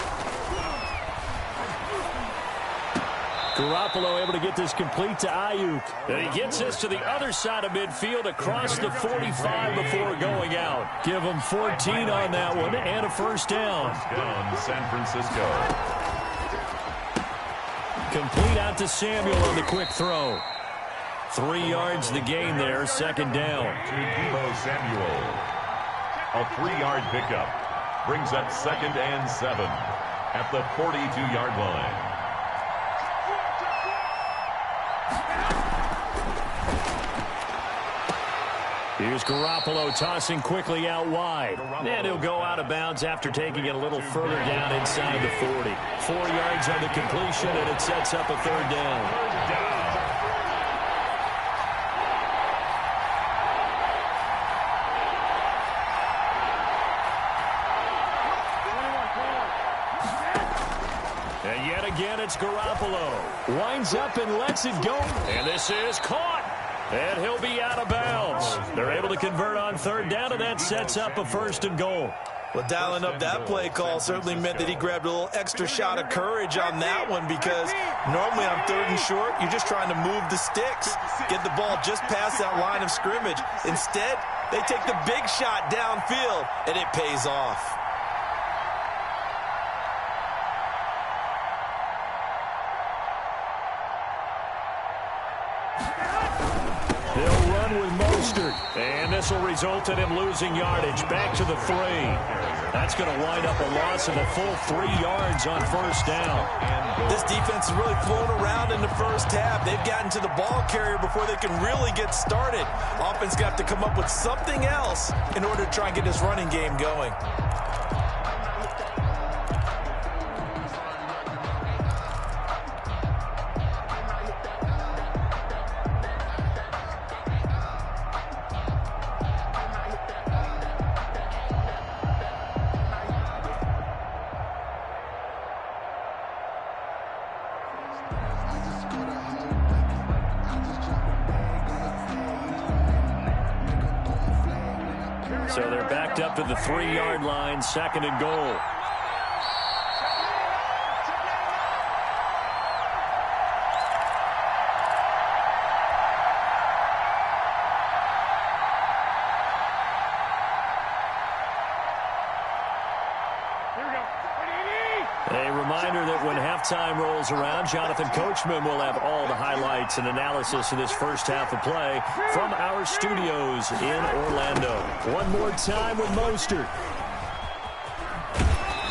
Garoppolo able to get this complete to Ayuk. And he gets this to the other side of midfield across the 45 before going out. Give him 14 on that one and a first down. Down San Francisco. Complete out to Samuel on the quick throw. 3 yards the gain there, second down. To Deebo Samuel. A 3-yard pickup brings up 2nd and 7 at the 42-yard line. Here's Garoppolo tossing quickly out wide. And he'll go out of bounds after taking it a little further down inside the 40. 4 yards on the completion, and it sets up a third down. And yet again, it's Garoppolo. Winds up and lets it go. And this is caught. And he'll be out of bounds. They're able to convert on third down, and that sets up a 1st and goal. Well, dialing up that play call certainly meant that he grabbed a little extra shot of courage on that one, because normally on 3rd and short, you're just trying to move the sticks, get the ball just past that line of scrimmage. Instead, they take the big shot downfield, and it pays off. They'll run with Mostert, and this will result in him losing yardage. Back to the 3. That's going to wind up a loss of a full 3 yards on 1st down. This defense is really flown around in the first half. They've gotten to the ball carrier before they can really get started. Offense got to come up with something else in order to try and get this running game going. So they're backed up to the 3-yard line, 2nd and goal. A reminder that when halftime rolls around, Jonathan Coachman will have all the highlights and analysis of this first half of play from our studios in Orlando. One more time with Mostert.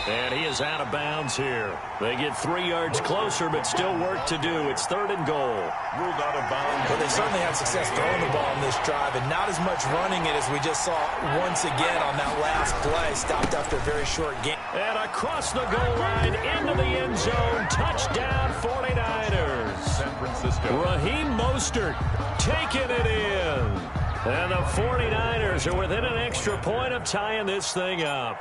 And he is out of bounds here. They get 3 yards closer, but still work to do. It's 3rd and goal. Ruled out of bounds. But they certainly had success throwing the ball on this drive, and not as much running it as we just saw once again on that last play. Stopped after a very short game. And across the goal line, into the end zone. Touchdown, 49ers. San Francisco. Raheem Mostert taking it in. And the 49ers are within an extra point of tying this thing up.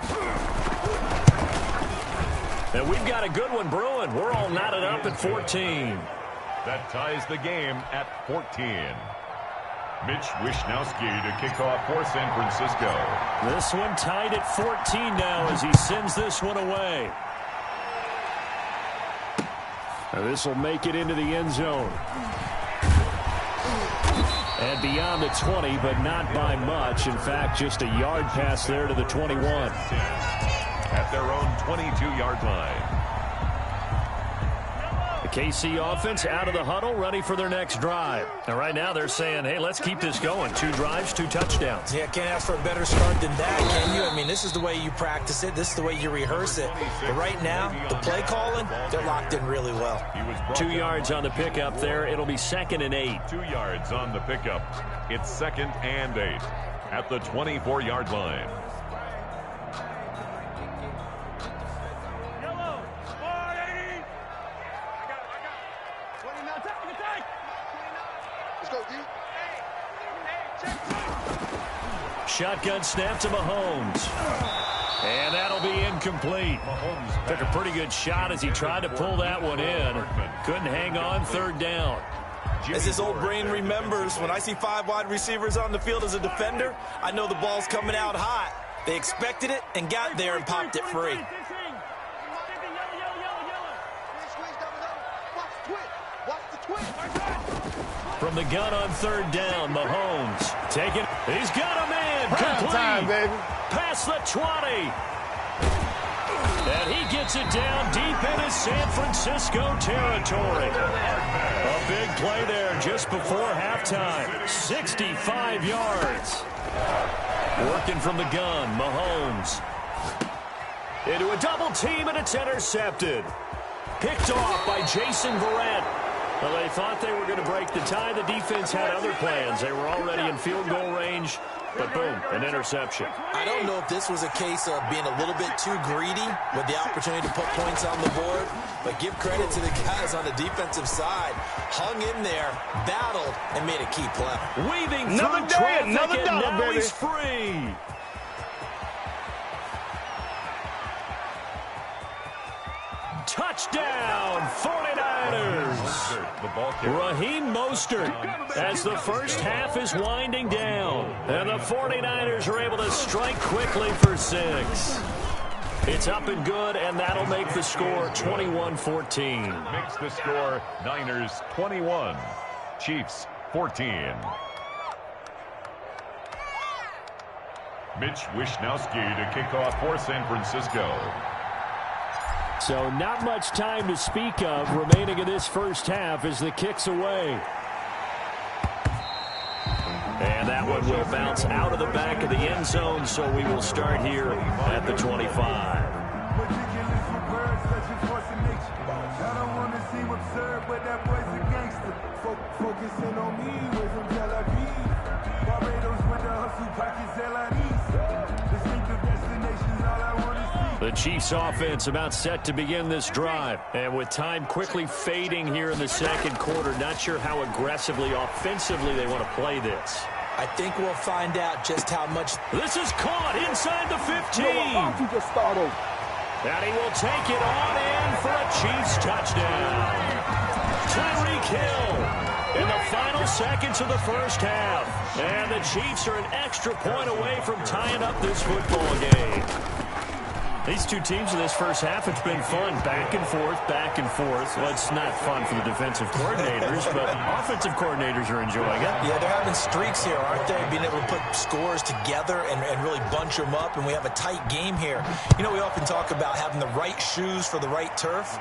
And we've got a good one brewing. We're all knotted up at 14. That ties the game at 14. Mitch Wishnowsky to kick off for San Francisco. This one tied at 14 now as he sends this one away. Now this will make it into the end zone. And beyond the 20, but not by much. In fact, just a yard pass there to the 21. At their own 22-yard line. The KC offense out of the huddle, ready for their next drive. And right now they're saying, hey, let's keep this going. 2 drives, 2 touchdowns. Yeah, can't ask for a better start than that, can you? I mean, this is the way you practice it. This is the way you rehearse it. But right now, the play calling, they're locked in really well. 2 yards on the pickup there. It'll be 2nd and 8. 2 yards on the pickup. It's 2nd and 8 at the 24-yard line. Shotgun snap to Mahomes. And that'll be incomplete. Took a pretty good shot as he tried to pull that one in. Couldn't hang on, 3rd down. As his old brain remembers, when I see 5 wide receivers on the field as a defender, I know the ball's coming out hot. They expected it and got there and popped it free. From the gun on 3rd down, Mahomes taking. He's got a man. Complete. Time, baby. Past the 20. And he gets it down deep into San Francisco territory. A big play there just before halftime. 65 yards. Working from the gun, Mahomes. Into a double team, and it's intercepted. Picked off by Jason Verrett. Well, they thought they were going to break the tie. The defense had other plans. They were already in field goal range, but boom, an interception. I don't know if this was a case of being a little bit too greedy with the opportunity to put points on the board, but give credit to the guys on the defensive side. Hung in there, battled, and made a key play. Weaving through traffic, and now he's free. Touchdown, 49ers. Raheem Mostert as the first half is winding down. And the 49ers are able to strike quickly for 6. It's up and good, and that'll make the score 21-14. Makes the score Niners 21, Chiefs 14. Mitch Wishnowsky to kick off for San Francisco. So not much time to speak of remaining in this first half as the kick's away. And that one will bounce out of the back of the end zone, so we will start here at the 25. The Chiefs offense about set to begin this drive. And with time quickly fading here in the second quarter, not sure how aggressively, offensively they want to play this. I think we'll find out just how much. This is caught inside the 15. And he will take it on in for a Chiefs touchdown. Tyreek Hill in the final seconds of the first half. And the Chiefs are an extra point away from tying up this football game. These two teams in this first half, it's been fun. Back and forth, back and forth. Well, it's not fun for the defensive coordinators, but offensive coordinators are enjoying it. Yeah, they're having streaks here, aren't they? Being able to put scores together and really bunch them up, and we have a tight game here. You know, we often talk about having the right shoes for the right turf.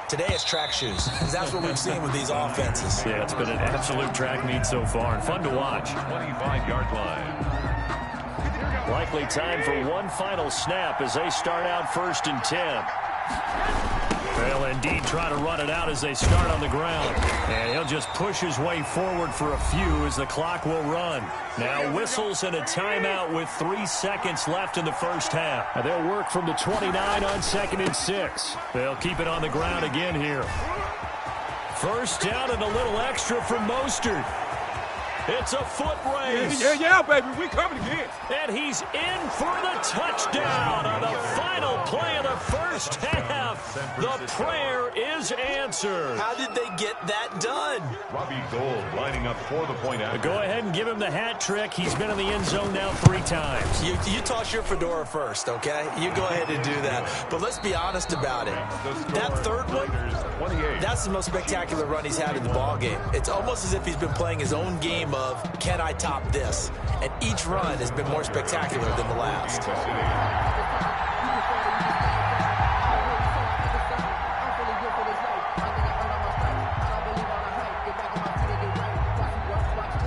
Today it's track shoes, because that's what we've seen with these offenses. Yeah, it's been an absolute track meet so far, and fun to watch. 25-yard line. Likely time for one final snap as they start out 1st and 10. They'll indeed try to run it out as they start on the ground. And he'll just push his way forward for a few as the clock will run. Now whistles and a timeout with 3 seconds left in the first half. And they'll work from the 29 on 2nd and 6. They'll keep it on the ground again here. First down and a little extra from Mostert. It's a foot race. Yeah, baby. We coming again. And he's in for the touchdown on the final play of the first half. The prayer is answered. How did they get that done? Robbie Gould lining up for the point after. Go ahead and give him the hat trick. He's been in the end zone now 3 times. You toss your fedora first, okay? You go ahead and do that. But let's be honest about it. That third one, that's the most spectacular run he's had in the ballgame. It's almost as if he's been playing his own game of, can I top this? And each run has been more spectacular than the last.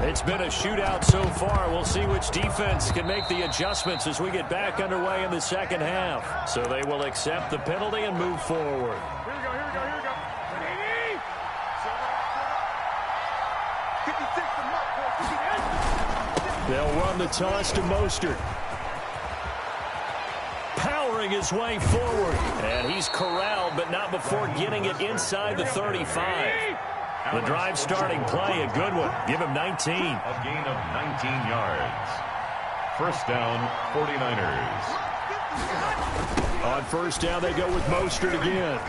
It's been a shootout so far. We'll see which defense can make the adjustments as we get back underway in the second half. So they will accept the penalty and move forward. They'll run the toss to Mostert. Powering his way forward. And he's corralled, but not before getting it inside the 35. The drive starting play, a good one. Give him 19. A gain of 19 yards. First down, 49ers. On first down, they go with Mostert again.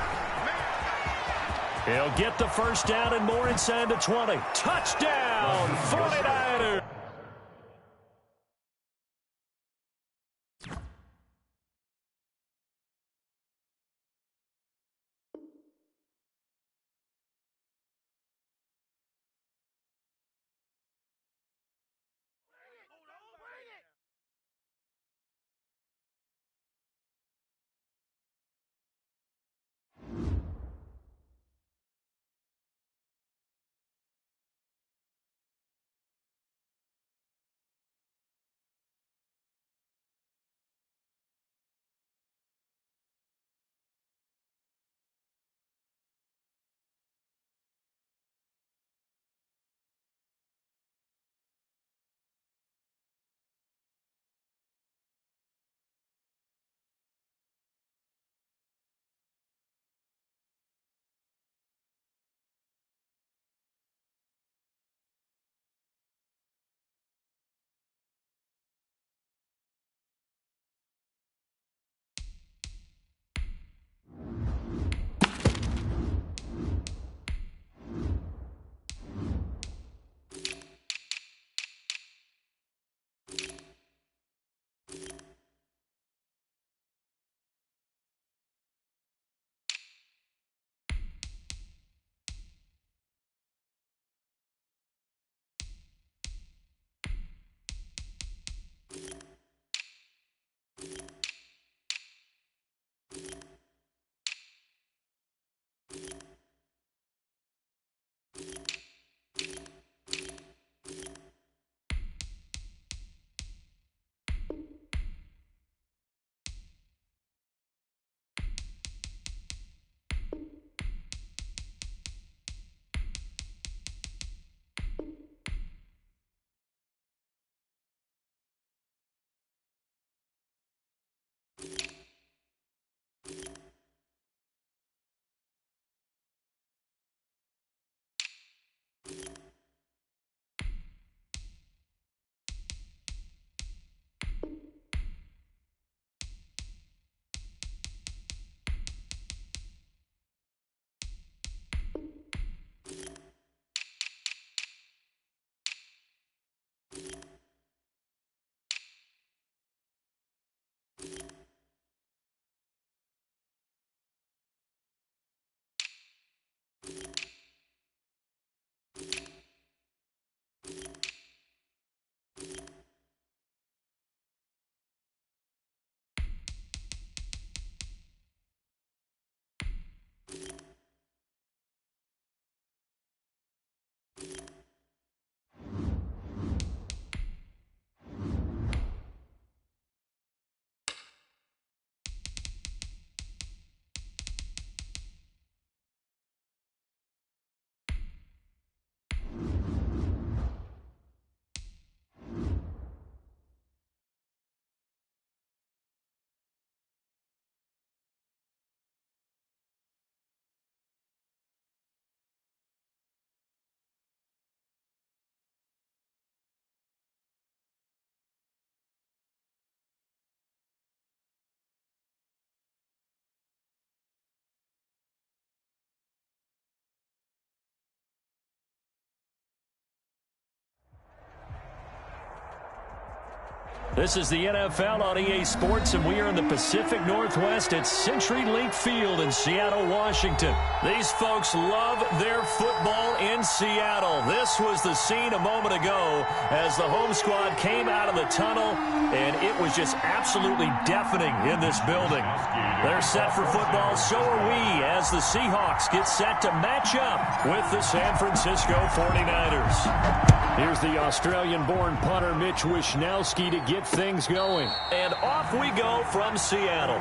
He'll get the first down and more inside the 20. Touchdown, 49ers. This is the NFL on EA Sports, and we are in the Pacific Northwest at CenturyLink Field in Seattle, Washington. These folks love their football in Seattle. This was the scene a moment ago as the home squad came out of the tunnel, and it was just absolutely deafening in this building. They're set for football, so are we, as the Seahawks get set to match up with the San Francisco 49ers. Here's the Australian-born punter Mitch Wishnowsky to get things going. And off we go from Seattle.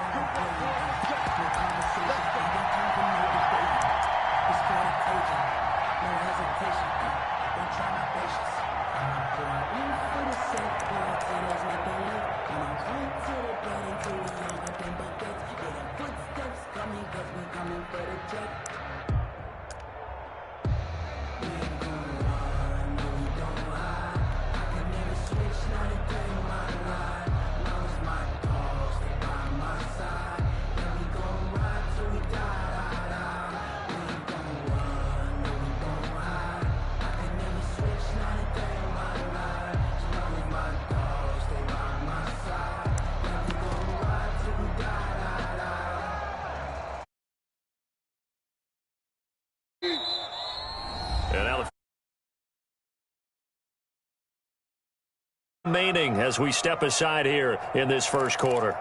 And now the remaining as we step aside here in this first quarter.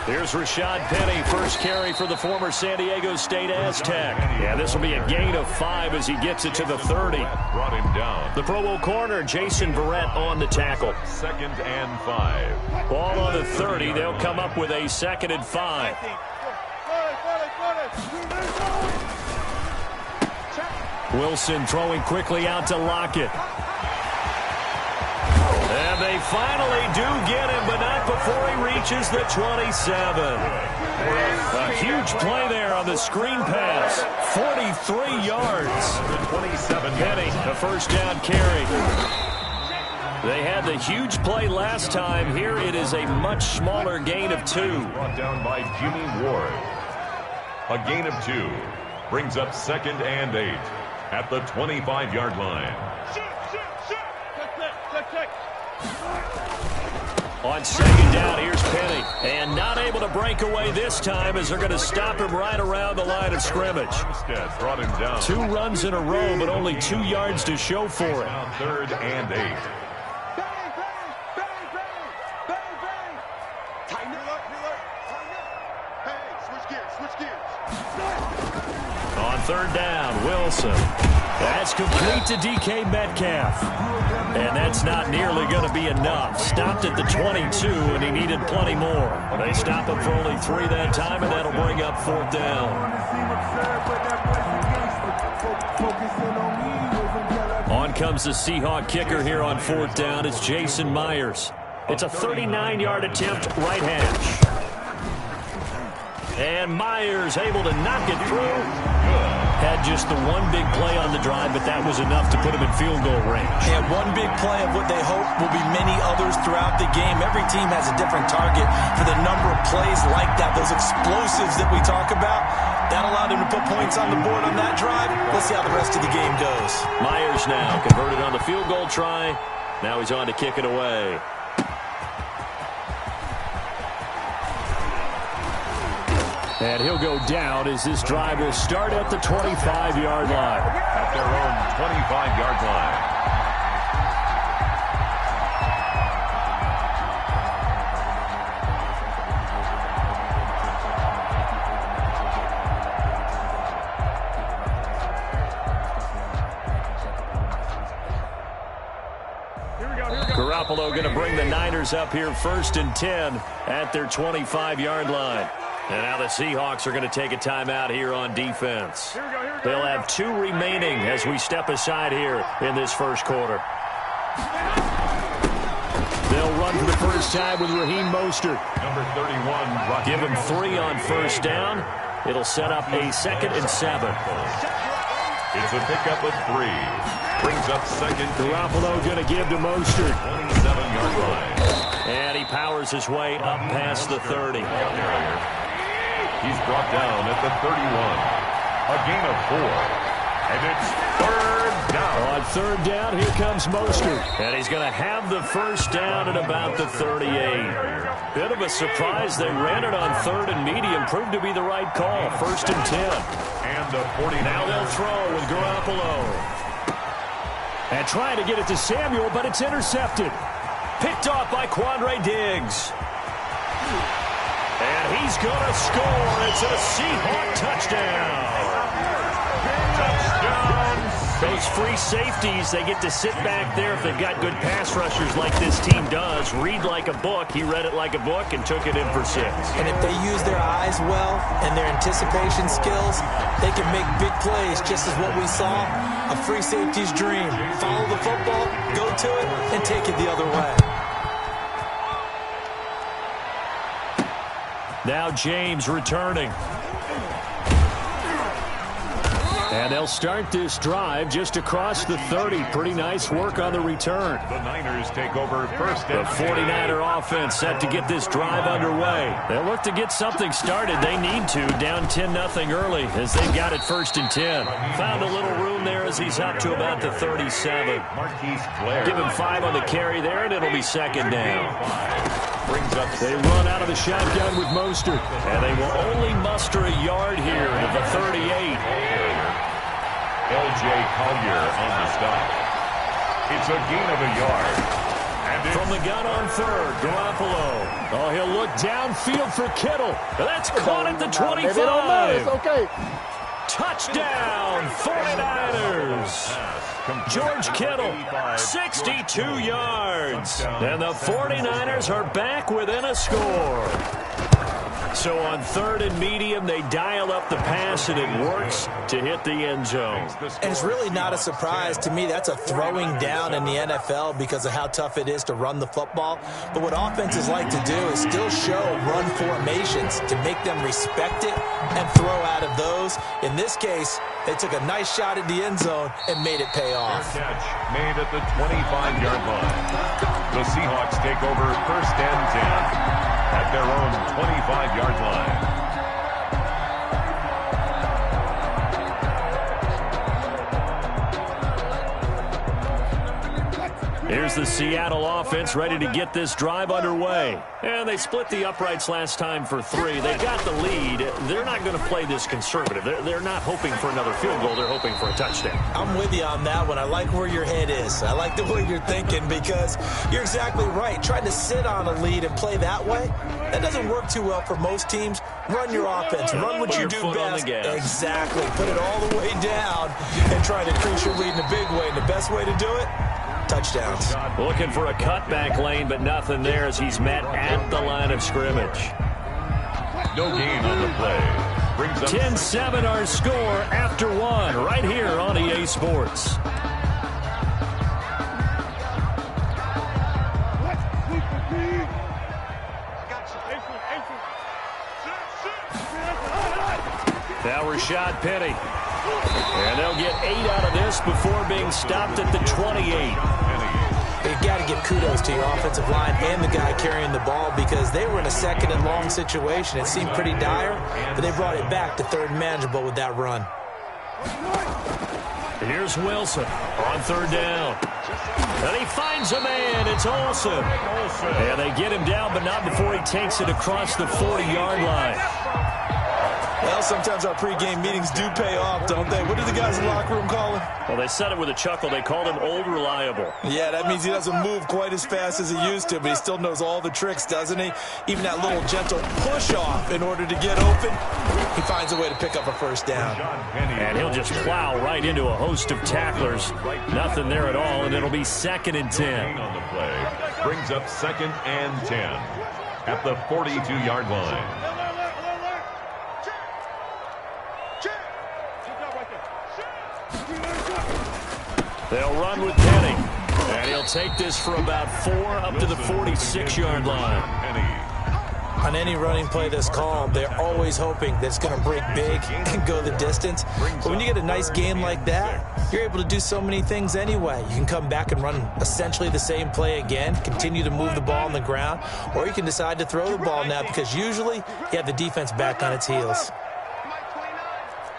Here's Rashad Penny, first carry for the former San Diego State Aztec. Yeah, this will be a gain of 5 as he gets it to the 30. Brought him down. The Pro Bowl corner, Jason Verrett, on the tackle. 2nd and 5. Ball on the 30. They'll come up with a 2nd and 5. Wilson throwing quickly out to Lockett. And they finally do get him, but not before he reaches the 27. A huge play there on the screen pass. 43 yards. The 27. Penny, a first down carry. They had the huge play last time. Here it is a much smaller gain of 2. Brought down by Jimmy Ward. A gain of 2 brings up 2nd and 8 at the 25-yard line. On 2nd down, here's Penny. And not able to break away this time as they're going to stop him right around the line of scrimmage. Armstead brought him down. 2 runs in a row, but only 2 yards to show for it. Now 3rd and 8. On 3rd down, Wilson. That's complete to DK Metcalf. And that's not nearly going to be enough. Stopped at the 22, and he needed plenty more. They stop him for only 3 that time, and that'll bring up 4th down. On comes the Seahawk kicker here on 4th down. It's Jason Myers. It's a 39-yard attempt right hash. And Myers able to knock it through. Had just the one big play on the drive, but that was enough to put him in field goal range. And one big play of what they hope will be many others throughout the game. Every team has a different target for the number of plays like that, those explosives that we talk about. That allowed him to put points on the board on that drive. Let's see how the rest of the game goes. Myers now converted on the field goal try. Now he's on to kick it away. And he'll go down as this drive will start at the 25-yard line. At their own 25-yard line. Garoppolo going to bring the Niners up here 1st and 10 at their 25-yard line. And now the Seahawks are going to take a timeout here on defense. They'll have 2 remaining as we step aside here in this first quarter. they'll run for the first time with Raheem Mostert. Number 31. Give him 3 on first down. It'll set up a 2nd and 7. It's a pickup of 3. Brings up 2nd. Garoppolo going to give to Mostert. 27-yard line. And he powers his way up past the 30. He's brought down at the 31. A gain of 4. And it's 3rd down. On 3rd down, here comes Mostert. And he's going to have the first down at about the 38. Bit of a surprise. They ran it on 3rd and medium. Proved to be the right call. 1st and 10. And the 49. Now they'll throw with Garoppolo. And trying to get it to Samuel, but it's intercepted. Picked off by Quandre Diggs. And he's going to score. It's a Seahawk touchdown. Those free safeties, they get to sit back there if they've got good pass rushers like this team does. Read like a book. He read it like a book and took it in for 6. And if they use their eyes well and their anticipation skills, they can make big plays, just as what we saw. A free safety's dream. Follow the football, go to it, and take it the other way. Now James returning. And they'll start this drive just across the 30. Pretty nice work on the return. The Niners take over 1st The and 49er offense set to get this drive underway. They'll look to get something started. They need to. Down 10-0 early as they've got it 1st and 10. Found a little room there as he's up to about the 37. Give him 5 on the carry there, and it'll be 2nd down. Brings up. They run out of the shotgun with Mostert. And they will only muster a yard here to the 38. L.J. Collier on the stop. It's a gain of a yard. And From the gun on 3rd, Garoppolo. Oh, he'll look downfield for Kittle. That's caught at the 25. It's okay. Touchdown, 49ers. George Kittle, 62 yards. And the 49ers are back within a score. So on 3rd and medium, they dial up the pass, and it works to hit the end zone. And it's really not a surprise to me. That's a throwing down in the NFL because of how tough it is to run the football. But what offenses like to do is still show run formations to make them respect it and throw out of those. In this case, they took a nice shot at the end zone and made it pay off. catch made at the 25-yard line. The Seahawks take over 1st and 10 at their own 25-yard line. Here's the Seattle offense ready to get this drive underway. And they split the uprights last time for 3. They got the lead. They're not going to play this conservative. They're not hoping for another field goal. They're hoping for a touchdown. I'm with you on that one. I like where your head is. I like the way you're thinking because you're exactly right. Trying to sit on a lead and play that way, that doesn't work too well for most teams. Run your offense. Run what you do best. Exactly. Put it all the way down and try to increase your lead in a big way. And the best way to do it, touchdowns. Looking for a cutback lane, but nothing there as he's met at the line of scrimmage. No gain on the play. Brings up 10-7 our score after 1 right here on EA Sports. Now Rashad Penny. And they'll get 8 out of this before being stopped at the 28. You've got to give kudos to your offensive line and the guy carrying the ball because they were in a 2nd and long situation. It seemed pretty dire, but they brought it back to 3rd and manageable with that run. Here's Wilson on 3rd down. And he finds a man. It's Olsen. And they get him down, but not before he takes it across the 40-yard line. Well, sometimes our pregame meetings do pay off, don't they? What do the guys in the locker room call him? Well, they said it with a chuckle. They called him Old Reliable. Yeah, that means he doesn't move quite as fast as he used to, but he still knows all the tricks, doesn't he? Even that little gentle push-off in order to get open, he finds a way to pick up a 1st down. And he'll just plow right into a host of tacklers. Nothing there at all, and it'll be 2nd and 10. on the play. Brings up 2nd and 10 at the 42-yard line. They'll run with Penny. And he'll take this for about 4 up to the 46-yard line. On any running play that's called, they're always hoping that it's going to break big and go the distance. But when you get a nice game like that, you're able to do so many things anyway. You can come back and run essentially the same play again, continue to move the ball on the ground, or you can decide to throw the ball now because usually you have the defense back on its heels.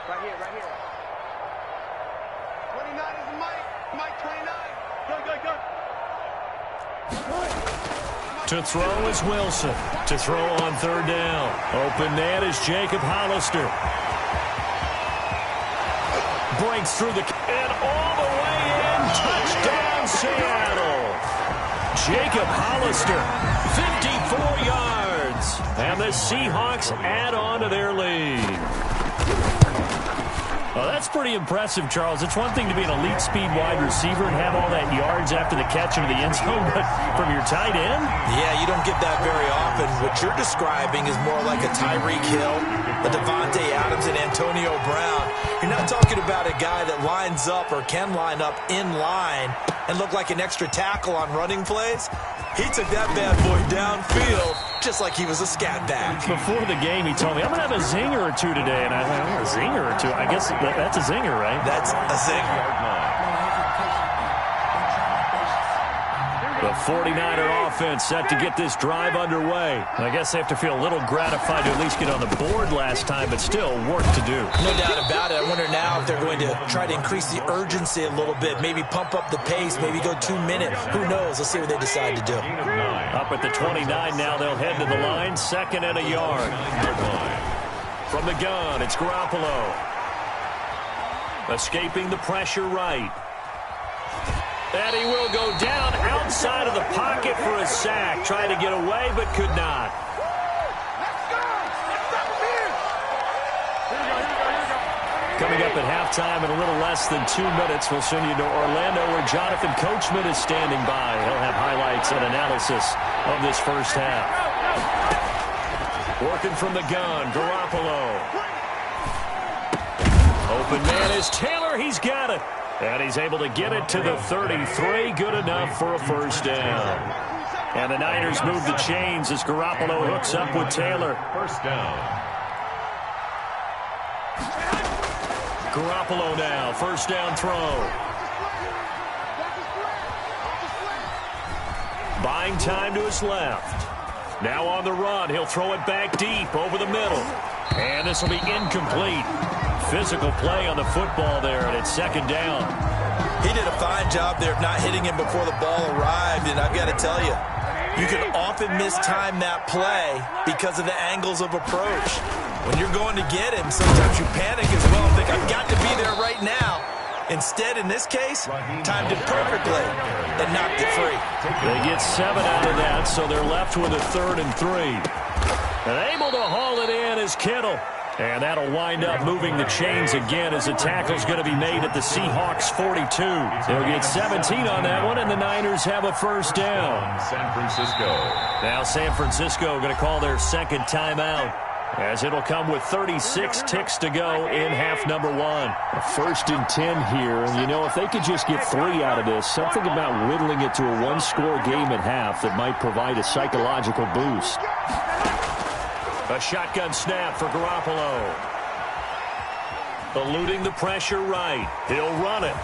Right here. 29 is Mike 29. Go. To throw is Wilson. To throw on third down. Open man is Jacob Hollister. Breaks through and all the way in. Touchdown, Seattle. Jacob Hollister, 54 yards. And the Seahawks add on to their lead. Well, that's pretty impressive, Charles. It's one thing to be an elite speed wide receiver and have all that yards after the catch into the end zone, but from your tight end? Yeah, you don't get that very often. What you're describing is more like a Tyreek Hill, a Devontae Adams, and Antonio Brown. You're not talking about a guy that lines up or can line up in line and look like an extra tackle on running plays. He took that bad boy downfield just like he was a scat back. Before the game, he told me, I'm going to have a zinger or two today. And I thought, a zinger or two? I guess that's a zinger, right? That's a zinger. The 49er offense set to get this drive underway. I guess they have to feel a little gratified to at least get on the board last time, but still work to do. No doubt about it. I wonder now if they're going to try to increase the urgency a little bit, maybe pump up the pace, maybe go 2 minutes. Who knows? Let's see what they decide to do. Up at the 29 now, they'll head to the line, 2nd and a yard. From the gun, it's Garoppolo. Escaping the pressure right. And he will go down outside of the pocket for a sack. Trying to get away, but could not. Coming up at halftime in a little less than 2 minutes, we'll send you to Orlando where Jonathan Coachman is standing by. He'll have highlights and analysis of this first half. Working from the gun, Garoppolo. Open man is Taylor. He's got it. And he's able to get it to the 33. Good enough for a first down. And the Niners move the chains as Garoppolo hooks up with Taylor. First down. Garoppolo now, first down throw. Buying time to his left. Now on the run, he'll throw it back deep over the middle. And this will be incomplete. Physical play on the football there, and it's 2nd down. He did a fine job there of not hitting him before the ball arrived, and I've got to tell you, you can often mistime that play because of the angles of approach. When you're going to get him, sometimes you panic as well and think, I've got to be there right now. Instead, in this case, timed it perfectly and knocked it free. They get 7 out of that, so they're left with a 3rd and 3. And able to haul it in is Kittle. And that'll wind up moving the chains again as the tackle's going to be made at the Seahawks 42. They'll get 17 on that one, and the Niners have a first down. San Francisco. Now San Francisco going to call their 2nd timeout, as it'll come with 36 ticks to go in half number 1. A 1st and 10 here, and you know, if they could just get 3 out of this, something about whittling it to a 1-score game at half that might provide a psychological boost. A shotgun snap for Garoppolo. Eluding the pressure right. He'll run it.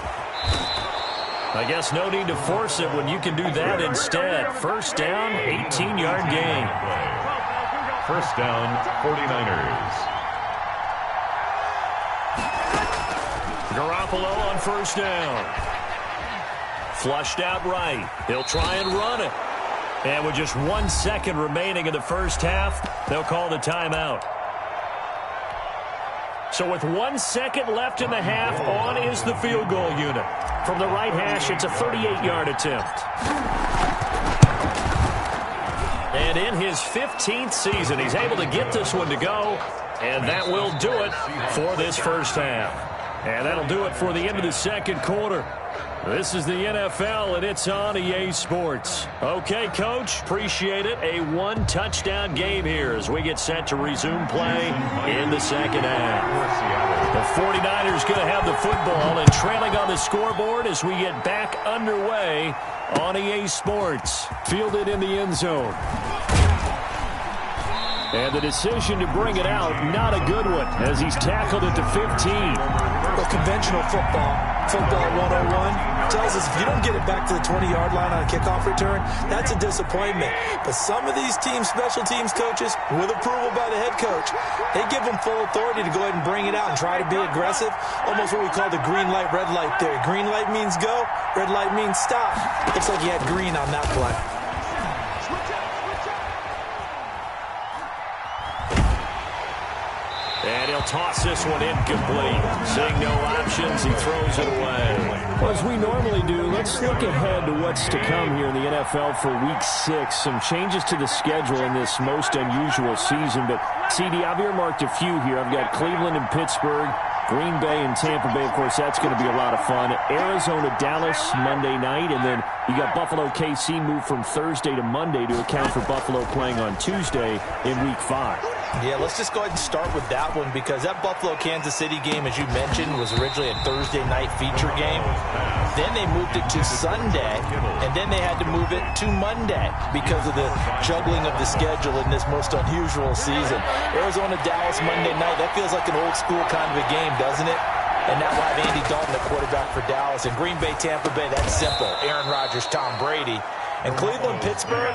I guess no need to force it when you can do that instead. First down, 18-yard gain. First down, 49ers. Garoppolo on first down. Flushed out right. He'll try and run it. And with just 1 second remaining in the first half, they'll call the timeout. So with 1 second left in the half, on is the field goal unit. From the right hash, it's a 38-yard attempt. And in his 15th season, he's able to get this one to go. And that will do it for this first half. And that'll do it for the end of the 2nd quarter. This is the NFL, and it's on EA Sports. Okay, Coach, appreciate it. A 1-touchdown game here as we get set to resume play in the 2nd half. The 49ers going to have the football and trailing on the scoreboard as we get back underway on EA Sports. Fielded in the end zone. And the decision to bring it out, not a good one, as he's tackled at the 15. Well, conventional football 101, tells us if you don't get it back to the 20-yard line on a kickoff return, that's a disappointment. But some of these teams, special teams coaches, with approval by the head coach, they give them full authority to go ahead and bring it out and try to be aggressive, almost what we call the green light, red light theory. Green light means go, red light means stop. Looks like he had green on that play. And he'll toss this one incomplete. Seeing no options, he throws it away. Well, as we normally do, let's look ahead to what's to come here in the NFL for Week 6. Some changes to the schedule in this most unusual season. But, CD, I've earmarked a few here. I've got Cleveland and Pittsburgh, Green Bay and Tampa Bay. Of course, that's going to be a lot of fun. Arizona, Dallas, Monday night. And then you got Buffalo, KC moved from Thursday to Monday to account for Buffalo playing on Tuesday in Week 5. Yeah, let's just go ahead and start with that one because that Buffalo-Kansas City game, as you mentioned, was originally a Thursday night feature game. Then they moved it to Sunday, and then they had to move it to Monday because of the juggling of the schedule in this most unusual season. Arizona-Dallas Monday night, that feels like an old-school kind of a game, doesn't it? And now we'll have Andy Dalton, the quarterback for Dallas. And Green Bay, Tampa Bay, that's simple. Aaron Rodgers, Tom Brady. And Cleveland, Pittsburgh,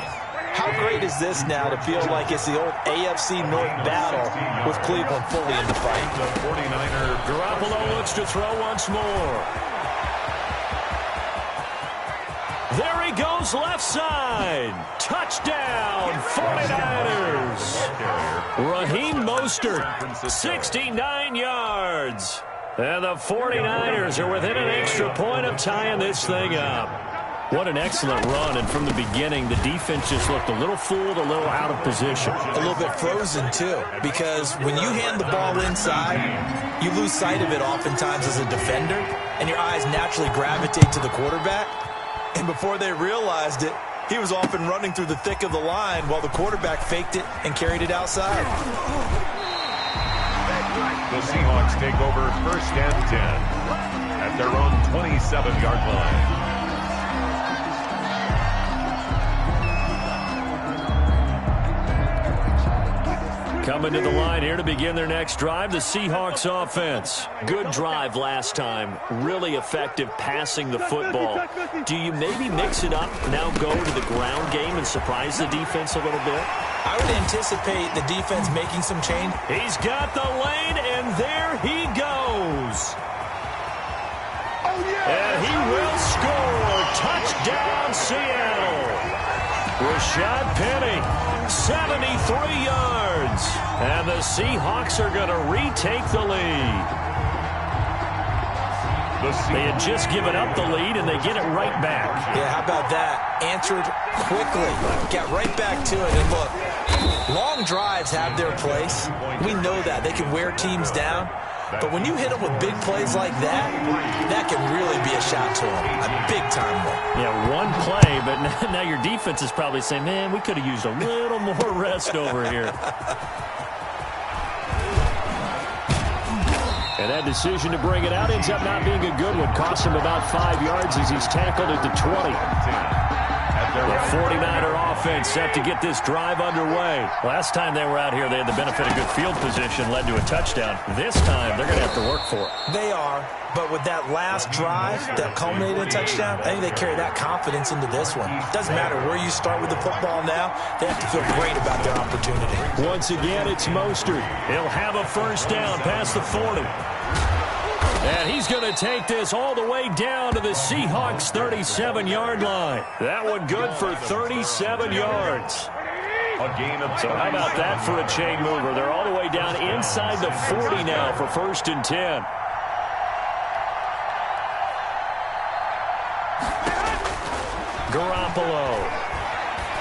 how great is this now to feel like it's the old AFC North battle with Cleveland fully in the fight? The 49er. Garoppolo looks to throw once more. There he goes left side. Touchdown, 49ers. Raheem Mostert, 69 yards. And the 49ers are within an extra point of tying this thing up. What an excellent run, and from the beginning, the defense just looked a little fooled, a little out of position. A little bit frozen, too, because when you hand the ball inside, you lose sight of it oftentimes as a defender, and your eyes naturally gravitate to the quarterback. And before they realized it, he was off and running through the thick of the line while the quarterback faked it and carried it outside. The Seahawks take over 1st and 10 at their own 27-yard line. Coming to the line here to begin their next drive, the Seahawks offense. Good drive last time. Really effective passing the football. Do you maybe mix it up, now go to the ground game and surprise the defense a little bit? I would anticipate the defense making some change. He's got the lane, and there he goes. Oh, yeah. And he will score. Touchdown, Seattle. Rashad Penny, 73 yards. And the Seahawks are going to retake the lead. They had just given up the lead, and they get it right back. Yeah, how about that? Answered quickly. Got right back to it. And look, long drives have their place. We know that. They can wear teams down. But when you hit them with big plays like that, that can really be a shot to them. A big-time one. Yeah, one play, but now your defense is probably saying, man, we could have used a little more rest over here. And that decision to bring it out ends up not being a good one. Cost him about 5 yards as he's tackled at the 20. The 49er offense set to get this drive underway. Last time they were out here, they had the benefit of good field position, led to a touchdown. This time, they're going to have to work for it. They are, but with that last drive that culminated in a touchdown, I think they carry that confidence into this one. Doesn't matter where you start with the football now, they have to feel great about their opportunity. Once again, it's Mostert. He'll have a first down past the 40. And he's going to take this all the way down to the Seahawks' 37-yard line. That one good for 37 yards. So how about that for a chain mover? They're all the way down inside the 40 now for 1st and 10. Garoppolo.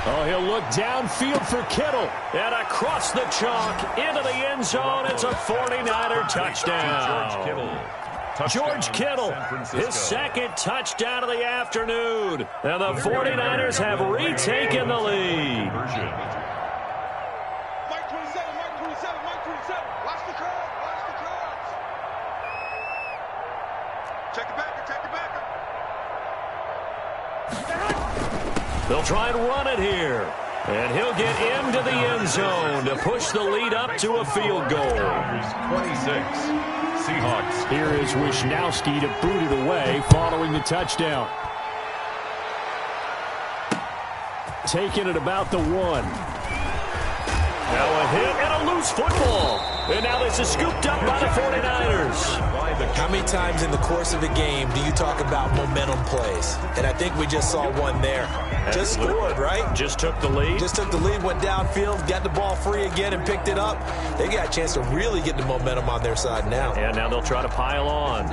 Oh, he'll look downfield for Kittle. And across the chalk into the end zone. It's a 49er touchdown. George Kittle, his second touchdown of the afternoon. And the 49ers have retaken the lead. Mike 27, Mike 27, Mike 27. Watch the curve, watch the curve. Check the backer, check the backer. They'll try and run it here. And he'll get into the end zone to push the lead up to a field goal. 26, Seahawks. Here is Wisnowski to boot it away following the touchdown. Taking it about the 1. Now a hit and a loose football. And now this is scooped up by the 49ers. How many times in the course of a game do you talk about momentum plays? And I think we just saw one there. Just scored, right? Just took the lead. Just took the lead, went downfield, got the ball free again and picked it up. They got a chance to really get the momentum on their side now. And now they'll try to pile on.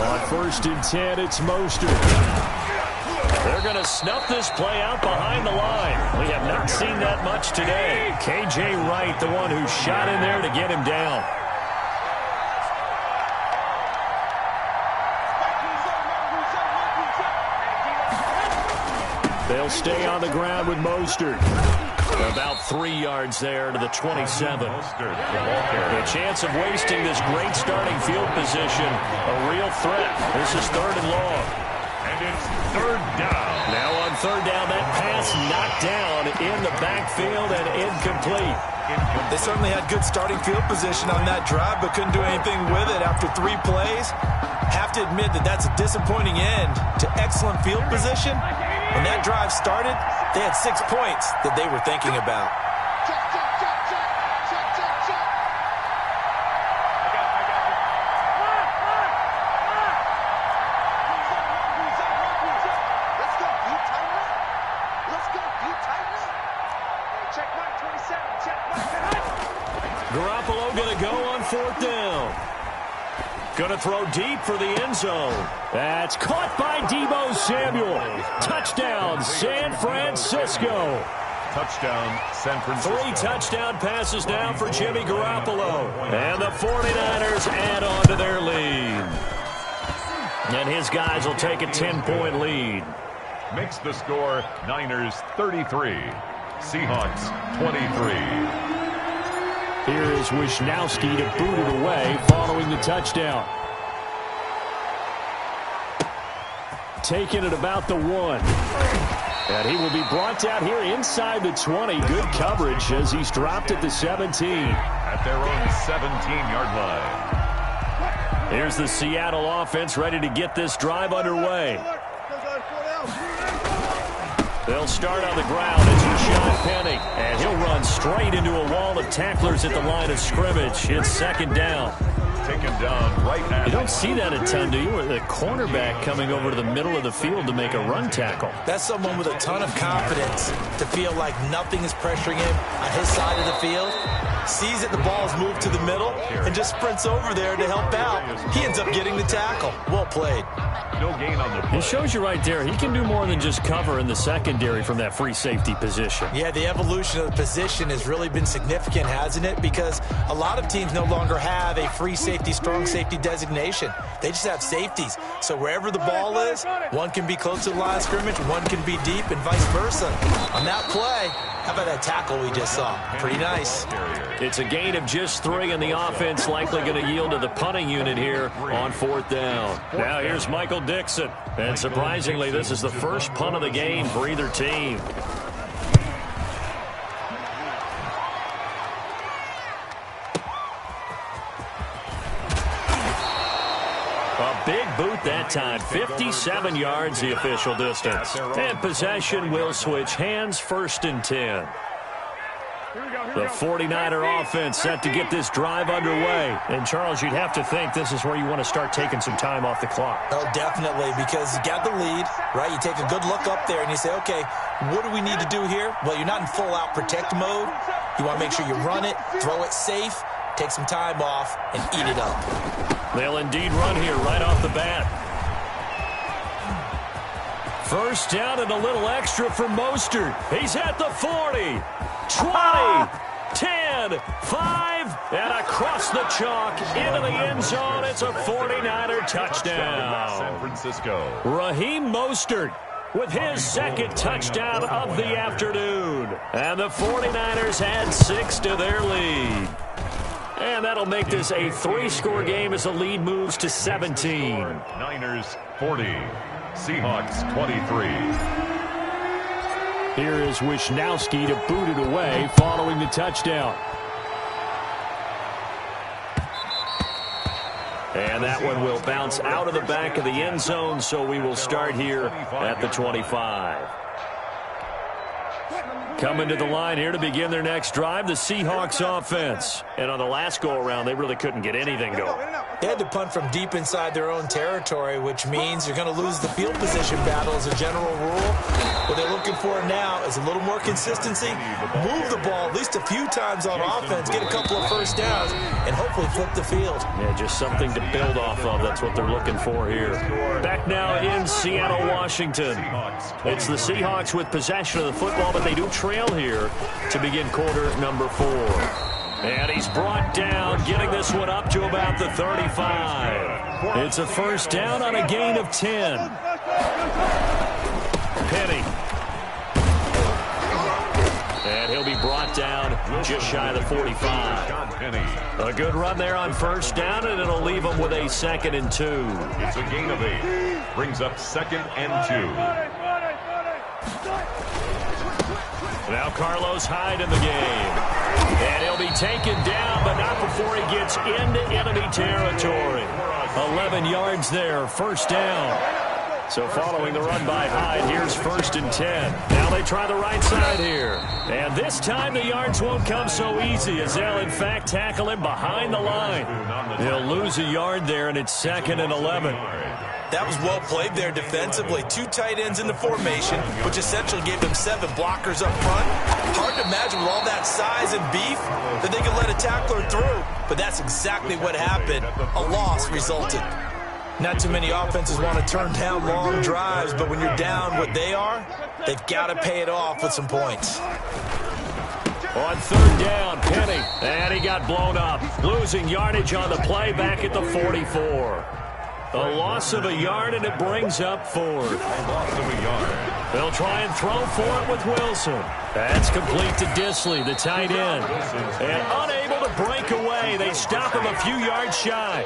On 1st and 10, it's Mostert. They're going to snuff this play out behind the line. We have not seen that much today. K.J. Wright, the one who shot in there to get him down. They'll stay on the ground with Mostert. About 3 yards there to the 27. The chance of wasting this great starting field position, a real threat. This is 3rd and long. And it's 3rd down. Now on 3rd down, that pass knocked down in the backfield and incomplete. They certainly had good starting field position on that drive, but couldn't do anything with it after 3 plays. Have to admit that that's a disappointing end to excellent field position. When that drive started, they had 6 points that they were thinking about. Let's go, you tighten up. Let's go, you tighten up. Check mark 27, check mark. Garoppolo going to go on 4th down. Going to throw deep for the end zone. That's caught by Deebo Samuel. Touchdown, San Francisco. Touchdown, San Francisco. 3 touchdown passes now for Jimmy Garoppolo. And the 49ers add on to their lead. And his guys will take a 10-point lead. Makes the score Niners 33, Seahawks 23. Here is Wisnowski to boot it away following the touchdown. Taking it about the 1. And he will be brought down here inside the 20. Good coverage as he's dropped at the 17. At their own 17-yard line. Here's the Seattle offense ready to get this drive underway. They'll start on the ground. It's Rashad Penny. And he'll run straight into a wall of tacklers at the line of scrimmage. It's 2nd down. Taken down right at You don't see that a ton, do you? With a cornerback coming over to the middle of the field to make a run tackle. That's someone with a ton of confidence to feel like nothing is pressuring him on his side of the field. Sees that the ball is moved to the middle and just sprints over there to help out. He ends up getting the tackle. Well played. No gain on the play. It shows you right there, he can do more than just cover in the secondary from that free safety position. Yeah, the evolution of the position has really been significant, hasn't it? Because a lot of teams no longer have a free safety, strong safety designation. They just have safeties. So wherever the ball is, one can be close to the line of scrimmage, one can be deep, and vice versa. On that play, how about that tackle we just saw? Pretty nice. It's a gain of just 3, and the offense likely going to yield to the punting unit here on 4th down. Now here's Michael Dixon. And surprisingly, this is the first punt of the game for either team. A big boot that time. 57 yards the official distance. And possession will switch hands. 1st and 10. The 49er offense set to get this drive underway. And, Charles, you'd have to think this is where you want to start taking some time off the clock. Oh, definitely, because you got the lead, right? You take a good look up there and you say, okay, what do we need to do here? Well, you're not in full-out protect mode. You want to make sure you run it, throw it safe, take some time off, and eat it up. They'll indeed run here right off the bat. 1st down and a little extra for Mostert. He's at the 40. 20, 10, 5, and across the chalk into the end zone. It's a 49er touchdown. San Francisco. Raheem Mostert with his second touchdown of the afternoon. And the 49ers add 6 to their lead. And that'll make this a 3-score game as the lead moves to 17. Niners 40, Seahawks 23. Here is Wisnowski to boot it away following the touchdown. And that one will bounce out of the back of the end zone, so we will start here at the 25. Coming to the line here to begin their next drive, the Seahawks offense. And on the last go-around, they really couldn't get anything going. They had to punt from deep inside their own territory, which means you're going to lose the field position battle as a general rule. What they're looking for now is a little more consistency, move the ball at least a few times on offense, get a couple of first downs, and hopefully flip the field. Yeah, just something to build off of. That's what they're looking for here. Back now in Seattle, Washington. It's the Seahawks with possession of the football, but they do trail here to begin quarter number 4. And he's brought down, getting this one up to about the 35. It's a first down on a gain of 10. Penny. And he'll be brought down just shy of the 45. A good run there on first down, and it'll leave him with a 2nd and 2. It's a gain of 8. Brings up 2nd and 2. Now Carlos Hyde in the game. And he'll be taken down, but not before he gets into enemy territory. 11 yards there, first down. So following the run by Hyde, here's 1st and 10. Now they try the right side here. And this time the yards won't come so easy as they'll, in fact, tackle him behind the line. They'll lose a yard there, and it's 2nd and 11. That was well played there defensively. 2 tight ends in the formation, which essentially gave them 7 blockers up front. Hard to imagine with all that size and beef that they could let a tackler through. But that's exactly what happened. A loss resulted. Not too many offenses want to turn down long drives, but when you're down what they are, they've got to pay it off with some points. On 3rd down, Penny. And he got blown up. Losing yardage on the play back at the 44. A loss of a yard, and it brings up 4th. Loss of a yard. They'll try and throw for it with Wilson. That's complete to Disley, the tight end. And unable to break away. They stop him a few yards shy.